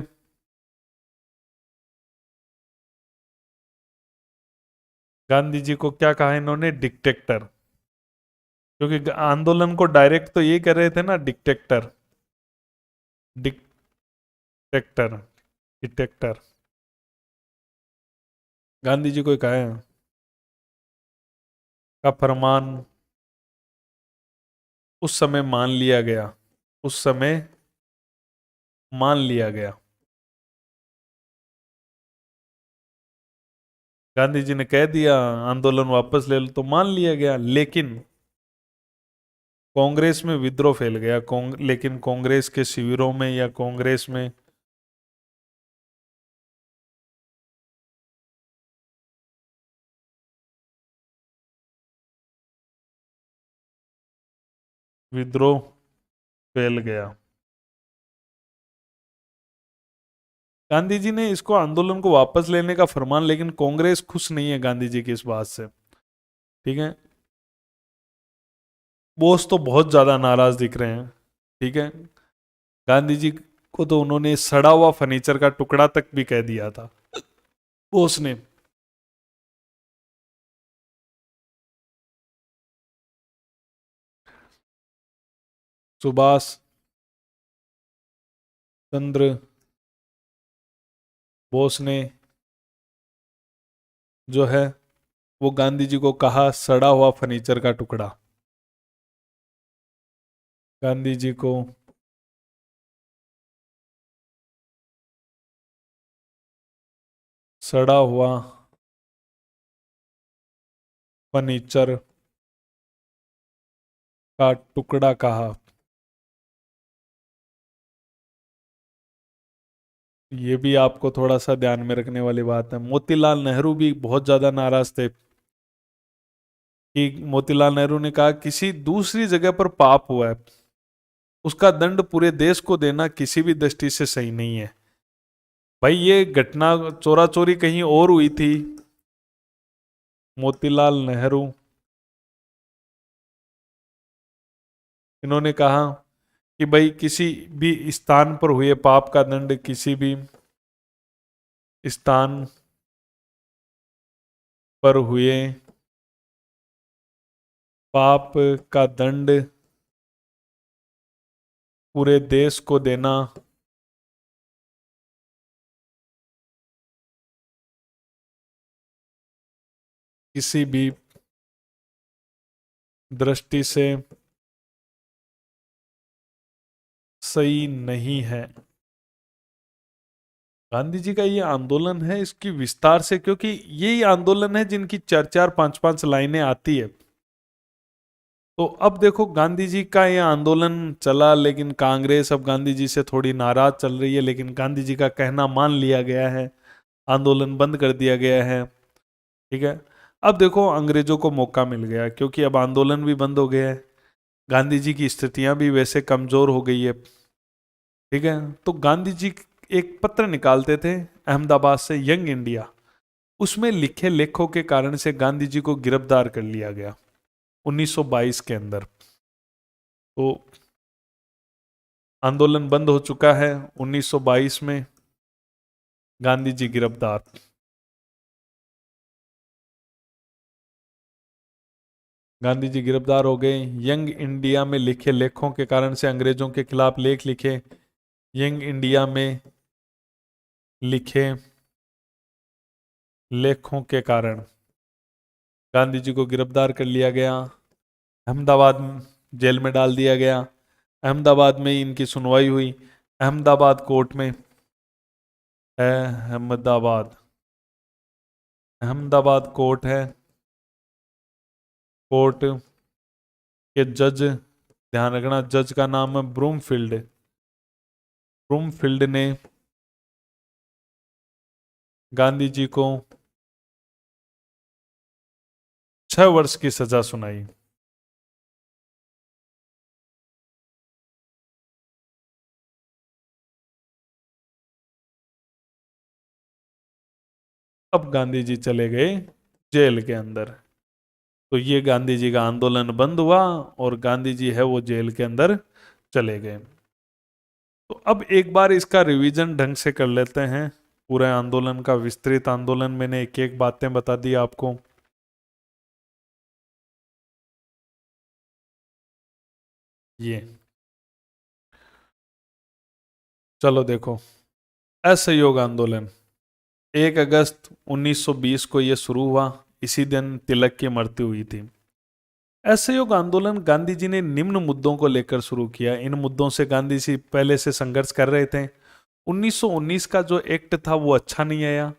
गांधी जी को क्या कहा इन्होंने? डिक्टेटर। क्योंकि आंदोलन को डायरेक्ट तो ये कर रहे थे ना, dictator, dictator, dictator. Gandhi ji को कहा है का फरमान उस समय मान लिया गया, उस समय मान लिया गया। गांधी जी ने कह दिया आंदोलन वापस ले लो, तो मान लिया गया, लेकिन कांग्रेस में विद्रोह फैल गया। लेकिन कांग्रेस के शिविरों में या कांग्रेस में विद्रोह फैल गया। गांधी जी ने इसको आंदोलन को वापस लेने का फरमान, लेकिन कांग्रेस खुश नहीं है गांधी जी की इस बात से, ठीक है। बोस तो बहुत ज्यादा नाराज दिख रहे हैं, ठीक है। गांधी जी को तो उन्होंने सड़ा हुआ फर्नीचर का टुकड़ा तक भी कह दिया था बोस ने। सुभाष चंद्र बोस ने जो है वो गांधी जी को कहा सड़ा हुआ फर्नीचर का टुकड़ा। गांधी जी को सड़ा हुआ फर्नीचर का टुकड़ा कहा। ये भी आपको थोड़ा सा ध्यान में रखने वाली बात है। मोतीलाल नेहरू भी बहुत ज्यादा नाराज थे कि मोतीलाल नेहरू ने कहा किसी दूसरी जगह पर पाप हुआ है, उसका दंड पूरे देश को देना किसी भी दृष्टि से सही नहीं है। भाई ये घटना चोरा चोरी कहीं और हुई थी। मोतीलाल नेहरू इन्होंने कहा कि भाई किसी भी स्थान पर हुए पाप का दंड किसी भी स्थान पर हुए पाप का दंड पूरे देश को देना किसी भी दृष्टि से सही नहीं है। गांधी जी का ये आंदोलन है, इसकी विस्तार से, क्योंकि यही आंदोलन है जिनकी चार चार पांच पांच लाइनें आती है। तो अब देखो गांधी जी का ये आंदोलन चला, लेकिन कांग्रेस अब गांधी जी से थोड़ी नाराज चल रही है, लेकिन गांधी जी का कहना मान लिया गया है, आंदोलन बंद कर दिया गया है। ठीक है। अब देखो अंग्रेजों को मौका मिल गया, क्योंकि अब आंदोलन भी बंद हो गया है, गांधी जी की स्थितियां भी वैसे कमजोर हो गई है। ठीक है। तो गांधी जी एक पत्र निकालते थे अहमदाबाद से, यंग इंडिया, उसमें लिखे लेखों के कारण से गांधी जी को गिरफ्तार कर लिया गया 1922 के अंदर। तो आंदोलन बंद हो चुका है 1922 में, गांधी जी गिरफ्तार। गांधी जी गिरफ्तार हो गए। यंग इंडिया में लिखे लेखों के कारण से, अंग्रेजों के खिलाफ लेख लिखे, यंग इंडिया में लिखे लेखों के कारण गांधी जी को गिरफ्तार कर लिया गया, अहमदाबाद जेल में डाल दिया गया। अहमदाबाद में इनकी सुनवाई हुई, अहमदाबाद कोर्ट में। अहमदाबाद अहमदाबाद कोर्ट है, कोर्ट के जज, ध्यान रखना जज का नाम है ब्रूमफील्ड। ब्रूमफील्ड ने गांधी जी को 6 वर्ष की सजा सुनाई। अब गांधी जी चले गए जेल के अंदर। तो ये गांधी जी का आंदोलन बंद हुआ और गांधी जी है वो जेल के अंदर चले गए। तो अब एक बार इसका रिवीजन ढंग से कर लेते हैं, पूरे आंदोलन का, विस्तृत आंदोलन। मैंने एक एक बातें बता दी आपको। ये चलो देखो, असहयोग आंदोलन 1 अगस्त 1920 को ये शुरू हुआ, इसी दिन तिलक की मृत्यु हुई थी। असहयोग आंदोलन गांधी जी ने निम्न मुद्दों को लेकर शुरू किया। इन मुद्दों से गांधी जी पहले से संघर्ष कर रहे थे। 1919 का जो एक्ट था वो अच्छा नहीं आया,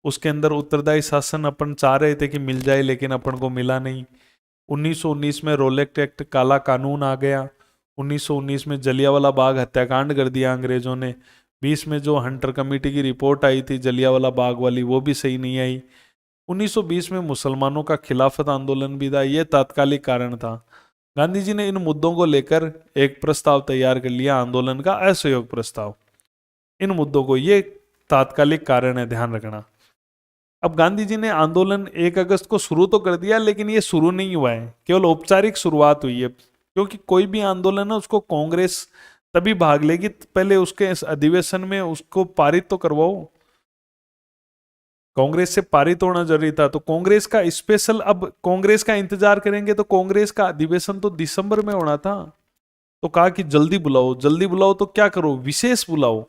उसके अंदर उत्तरदायी शासन अपन चाह रहे थे कि मिल जाए, लेकिन अपन को मिला नहीं। 1919 में रोलेक्ट एक्ट, काला कानून आ गया। 1919 में जलियांवाला बाग हत्याकांड कर दिया अंग्रेजों ने। 20 में जो हंटर कमेटी की रिपोर्ट आई थी जलियांवाला बाग वाली, वो भी सही नहीं आई। 1920 में मुसलमानों का खिलाफत आंदोलन भी था, यह तात्कालिक कारण था। गांधी जी ने इन मुद्दों को लेकर एक प्रस्ताव तैयार कर लिया, आंदोलन का असहयोग प्रस्ताव। इन मुद्दों को, ये तात्कालिक कारण है, ध्यान रखना। अब गांधी जी ने आंदोलन 1 अगस्त को शुरू तो कर दिया, लेकिन ये शुरू नहीं हुआ है, केवल औपचारिक शुरुआत हुई है, क्योंकि कोई भी आंदोलन है उसको कांग्रेस तभी भाग लेगी। पहले उसके इस अधिवेशन में उसको पारित तो करवाओ। कांग्रेस से पारित होना जरूरी था, तो कांग्रेस का स्पेशल, अब कांग्रेस का इंतजार करेंगे तो कांग्रेस का अधिवेशन तो दिसंबर में होना था। तो कहा कि जल्दी बुलाओ, जल्दी बुलाओ, तो क्या करो, विशेष बुलाओ।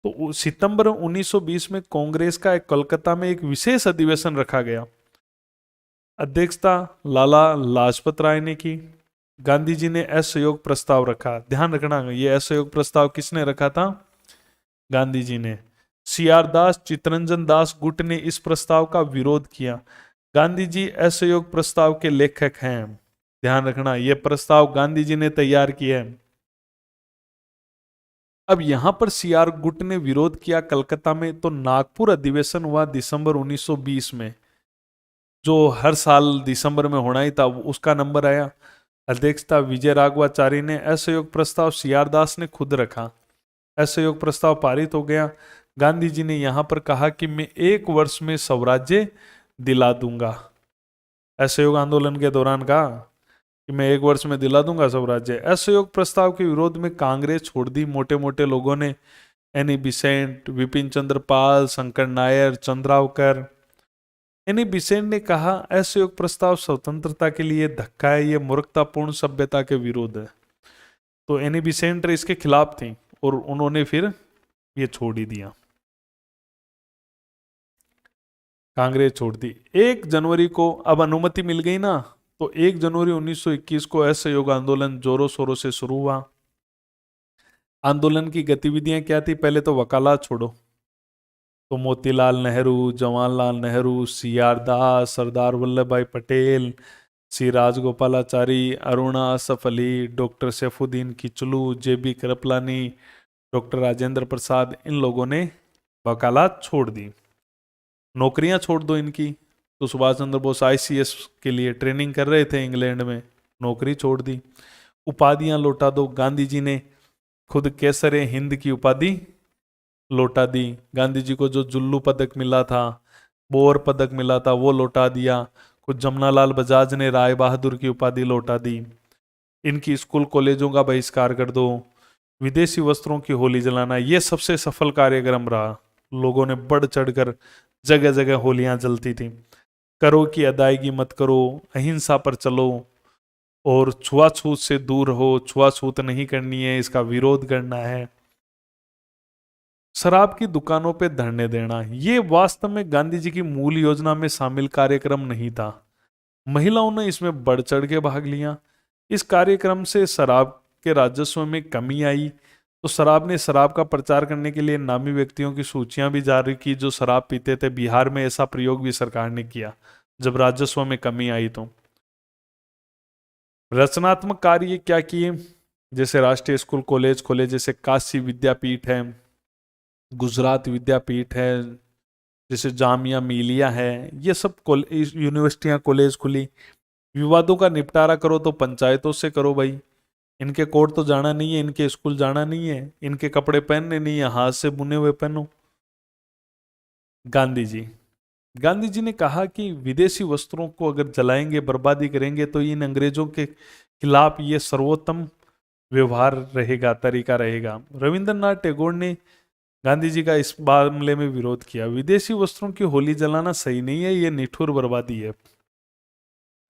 तो सितंबर 1920 में कांग्रेस का एक कोलकाता में एक विशेष अधिवेशन रखा गया। अध्यक्षता लाला लाजपत राय ने की। गांधी जी ने असहयोग प्रस्ताव रखा। ध्यान रखना, ये असहयोग प्रस्ताव किसने रखा था? गांधी जी ने। सीआर दास, चित्तरंजन दास गुट ने इस प्रस्ताव का विरोध किया। गांधी जी असहयोग प्रस्ताव के लेखक हैं। ध्यान रखना, यह प्रस्ताव गांधी जी ने तैयार किया है। अब यहां पर सीआर गुट ने विरोध किया कलकत्ता में, तो नागपुर अधिवेशन हुआ दिसंबर 1920 में, जो हर साल दिसंबर में होना ही था, उसका नंबर आया। अध्यक्षता विजय राघवाचारी ने। असहयोग प्रस्ताव सीआर दास ने खुद रखा। असहयोग प्रस्ताव पारित हो गया। गांधी जी ने यहां पर कहा कि मैं 1 वर्ष में स्वराज्य दिला दूंगा। असहयोग आंदोलन के दौरान कहा कि मैं 1 वर्ष में दिला दूंगा स्वराज्य। असहयोग प्रस्ताव के विरोध में कांग्रेस छोड़ दी मोटे मोटे लोगों ने। Any Besant, Vipin Chandra Pal, Shankar Nair, चंद्रावकर। Any Besant ने कहा असहयोग प्रस्ताव स्वतंत्रता के लिए धक्का है, ये मूर्खतापूर्ण सभ्यता के विरुद्ध है। तो एनी बिसेंट इसके खिलाफ थी और उन्होंने फिर ये छोड़ ही दिया, कांग्रेस छोड़ दी। 1 जनवरी को अब अनुमति मिल गई ना, तो 1 जनवरी 1921 को असहयोग आंदोलन जोरों शोरों से शुरू हुआ। आंदोलन की गतिविधियां क्या थी? पहले तो वकालत छोड़ो, तो मोतीलाल नेहरू, जवाहरलाल नेहरू, सीआर दास, सरदार वल्लभ भाई पटेल, सी राजगोपालाचारी, अरुणा असफ अली, डॉक्टर सैफुद्दीन किचलू, जेबी कृपलानी, डॉक्टर राजेंद्र प्रसाद, इन लोगों ने वकालत छोड़ दी। नौकरियां छोड़ दो इनकी। तो सुभाष चंद्र बोस आईसीएस के लिए ट्रेनिंग कर रहे थे इंग्लैंड में, नौकरी छोड़ दी। उपाधियां लौटा दो। गांधी जी ने खुद केसरे हिंद की उपाधि लौटा दी। गांधी जी को जो जुल्लू पदक मिला था, बोर पदक मिला था, वो लौटा दिया। कुछ जमनालाल बजाज ने राय बहादुर की उपाधि लौटा दी। इनकी स्कूल कॉलेजों का बहिष्कार कर दो। विदेशी वस्त्रों की होली जलाना, ये सबसे सफल कार्यक्रम रहा। लोगों ने बढ़ चढ़कर जगह जगह होलियां जलती थी। करो की अदायगी मत करो, अहिंसा पर चलो, और छुआछूत से दूर हो, छुआछूत नहीं करनी है, इसका विरोध करना है। शराब की दुकानों पे धरने देना, ये वास्तव में गांधी जी की मूल योजना में शामिल कार्यक्रम नहीं था। महिलाओं ने इसमें बढ़ चढ़ के भाग लिया। इस कार्यक्रम से शराब के राजस्व में कमी आई। तो शराब का प्रचार करने के लिए नामी व्यक्तियों की सूचियां भी जारी की जो शराब पीते थे। बिहार में ऐसा प्रयोग भी सरकार ने किया जब राजस्व में कमी आई। तो रचनात्मक कार्य क्या किए? जैसे राष्ट्रीय स्कूल कॉलेज खोले, जैसे काशी विद्यापीठ है, गुजरात विद्यापीठ है, जैसे जामिया मिलिया है, ये सब यूनिवर्सिटियां कॉलेज खुली। विवादों का निपटारा करो तो पंचायतों से करो भाई। इनके कोर्ट तो जाना नहीं है, इनके स्कूल जाना नहीं है, इनके कपड़े पहनने नहीं है, हाथ से बुने हुए पहनो। गांधी जी ने कहा कि विदेशी वस्त्रों को अगर जलाएंगे, बर्बादी करेंगे, तो इन अंग्रेजों के खिलाफ ये सर्वोत्तम व्यवहार रहेगा, तरीका रहेगा। रविंद्रनाथ टैगोर ने गांधी जी का इस मामले में विरोध किया। विदेशी वस्त्रों की होली जलाना सही नहीं है, ये निठुर बर्बादी है।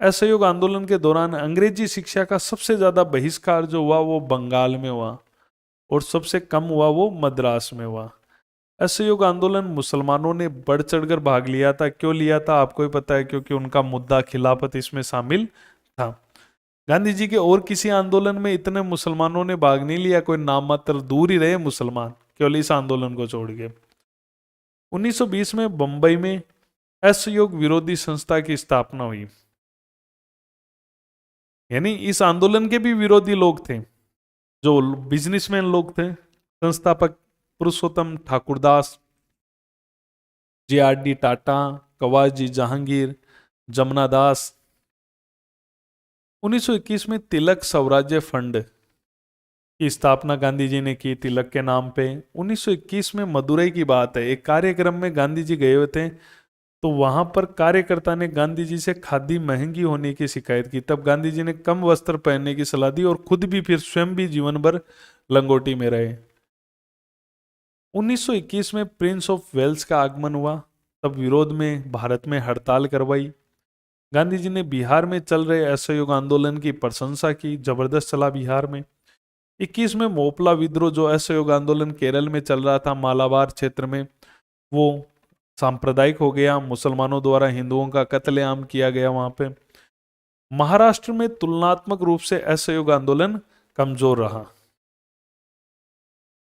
असहयोग आंदोलन के दौरान अंग्रेजी शिक्षा का सबसे ज्यादा बहिष्कार जो हुआ वो बंगाल में हुआ, और सबसे कम हुआ वो मद्रास में हुआ। असहयोग आंदोलन मुसलमानों ने बढ़ चढ़कर भाग लिया था। क्यों लिया था आपको ही पता है, क्योंकि उनका मुद्दा खिलाफत इसमें शामिल था। गांधी जी के और किसी आंदोलन में इतने मुसलमानों ने भाग नहीं लिया, कोई नाम मात्र दूर ही रहे मुसलमान, केवल इस आंदोलन को छोड़ के। 1920 में बंबई में असहयोग विरोधी संस्था की स्थापना हुई। यानी इस आंदोलन के भी विरोधी लोग थे, जो बिजनेसमैन लोग थे। संस्थापक पुरुषोत्तम ठाकुरदास, जे.आर.डी. टाटा, कवाजी जहांगीर, जमुना दास। 1921 में तिलक स्वराज्य फंड की स्थापना गांधी जी ने की, तिलक के नाम पे। 1921 में मदुरई की बात है, एक कार्यक्रम में गांधी जी गए हुए थे, तो वहां पर कार्यकर्ता ने गांधी जी से खादी महंगी होने की शिकायत की। तब गांधी जी ने कम वस्त्र पहनने की सलाह दी और खुद भी फिर स्वयं भी जीवन भर लंगोटी में रहे। 1921 में प्रिंस ऑफ वेल्स का आगमन हुआ, तब विरोध में भारत में हड़ताल करवाई। गांधी जी ने बिहार में चल रहे असहयोग आंदोलन की प्रशंसा की, जबरदस्त चला बिहार में। 21 में मोपला विद्रोह, जो असहयोग आंदोलन केरल में चल रहा था मालाबार क्षेत्र में, वो सांप्रदायिक हो गया, मुसलमानों द्वारा हिंदुओं का कत्लेआम किया गया वहां पे। महाराष्ट्र में तुलनात्मक रूप से असहयोग आंदोलन कमजोर रहा।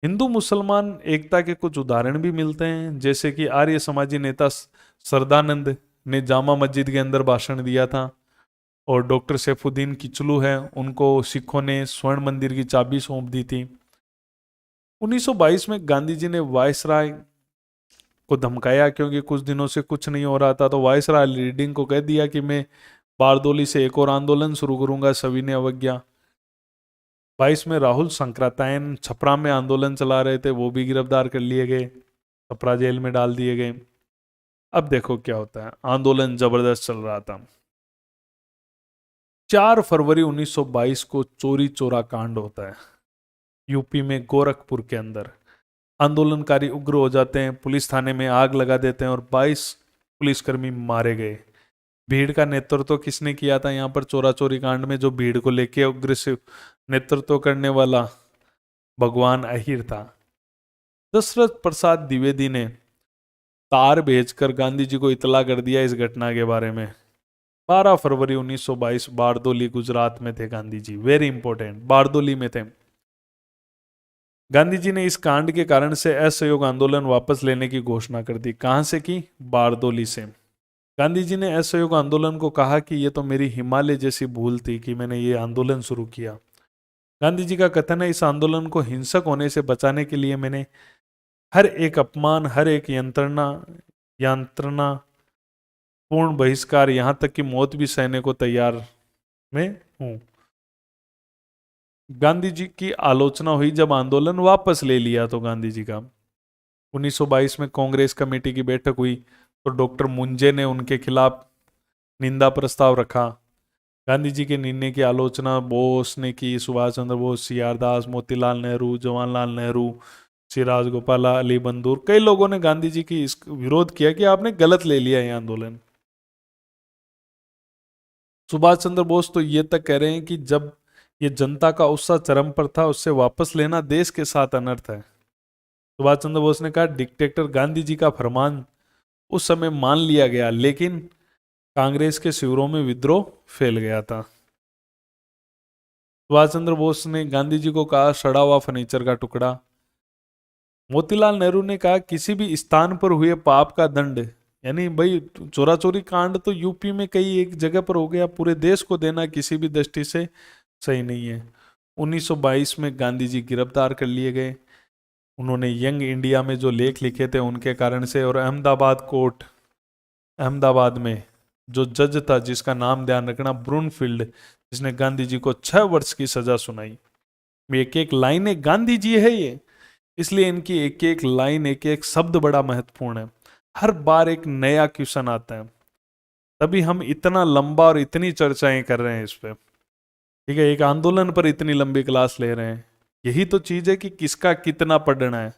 हिंदू मुसलमान एकता के कुछ उदाहरण भी मिलते हैं, जैसे कि आर्य समाजी नेता सरदानंद ने जामा मस्जिद के अंदर भाषण दिया था, और डॉक्टर सैफुद्दीन किचलू है, उनको सिखों ने स्वर्ण मंदिर की चाबी सौंप दी थी। 1922 में गांधी जी ने वायसराय को धमकाया, क्योंकि कुछ दिनों से कुछ नहीं हो रहा था, तो वायसराय लीडिंग को कह दिया कि मैं बारदोली से एक और आंदोलन शुरू करूंगा। सभी ने अवज्ञा। 22 में राहुल संक्रांतायन छपरा में आंदोलन चला रहे थे, वो भी गिरफ्तार कर लिए गए, छपरा जेल में डाल दिए गए। अब देखो क्या होता है, आंदोलन जबरदस्त चल रहा था। 4 फरवरी 1922 को चोरी चोरा कांड होता है यूपी में गोरखपुर के अंदर। आंदोलनकारी उग्र हो जाते हैं, पुलिस थाने में आग लगा देते हैं और 22 पुलिसकर्मी मारे गए। भीड़ का नेतृत्व किसने किया था यहाँ पर चोरा चोरी कांड में? जो भीड़ को लेके उग्र से नेतृत्व करने वाला भगवान अहिर था। दशरथ प्रसाद द्विवेदी ने तार भेजकर गांधी जी को इतला कर दिया इस घटना के बारे में। 12 फरवरी 1922 बारदोली गुजरात में थे गांधी जी, वेरी इंपॉर्टेंट, बारदोली में थे। गांधी जी ने इस कांड के कारण से असहयोग आंदोलन वापस लेने की घोषणा कर दी। कहां से की? बारदोली से। गांधी जी ने असहयोग आंदोलन को कहा कि यह तो मेरी हिमालय जैसी भूल थी कि मैंने ये आंदोलन शुरू किया। गांधी जी का कथन है, इस आंदोलन को हिंसक होने से बचाने के लिए मैंने हर एक अपमान, हर एक यांत्रणा पूर्ण बहिष्कार, यहां तक कि मौत भी सहने को तैयार में हूं। गांधी जी की आलोचना हुई जब आंदोलन वापस ले लिया तो गांधी जी का। 1922 में कांग्रेस कमेटी की बैठक हुई तो डॉक्टर मुंजे ने उनके खिलाफ निंदा प्रस्ताव रखा। गांधी जी के निर्णय की आलोचना बोस ने की, सुभाष चंद्र बोस, सी आर दास, मोतीलाल नेहरू, जवाहरलाल नेहरू, श्री राजगोपाल, अली बंदूर, कई लोगों ने गांधी जी की इस विरोध किया कि आपने गलत ले लिया यह आंदोलन। सुभाष चंद्र बोस तो ये तक कह रहे हैं कि जब ये जनता का उत्साह चरम पर था, उससे वापस लेना देश के साथ अनर्थ है। सुभाष चंद्र बोस ने कहा, डिक्टेटर गांधी जी का फरमान उस समय मान लिया गया, लेकिन कांग्रेस के शिविरों में विद्रोह फैल गया था। सुभाष चंद्र बोस ने गांधी जी को कहा, सड़ा हुआ फर्नीचर का टुकड़ा। मोतीलाल नेहरू ने कहा, किसी भी स्थान पर हुए पाप का दंड, यानी भाई चोरा चोरी कांड तो यूपी में कई एक जगह पर हो गया, पूरे देश को देना किसी भी दृष्टि से सही नहीं है। 1922 में गांधी जी गिरफ्तार कर लिए गए। उन्होंने यंग इंडिया में जो लेख लिखे थे उनके कारण से, और अहमदाबाद कोर्ट, अहमदाबाद में जो जज था जिसका नाम ध्यान रखना, ब्रूनफील्ड, जिसने गांधी जी को 6 वर्ष की सजा सुनाई। एक एक लाइनें गांधी जी है ये, इसलिए इनकी एक एक लाइन, एक एक शब्द बड़ा महत्वपूर्ण है। हर बार एक नया क्वेश्चन आता है, तभी हम इतना लंबा और इतनी चर्चाएं कर रहे हैं इस पे। ठीक है, एक आंदोलन पर इतनी लंबी क्लास ले रहे हैं। यही तो चीज है कि किसका कितना पढ़ना है।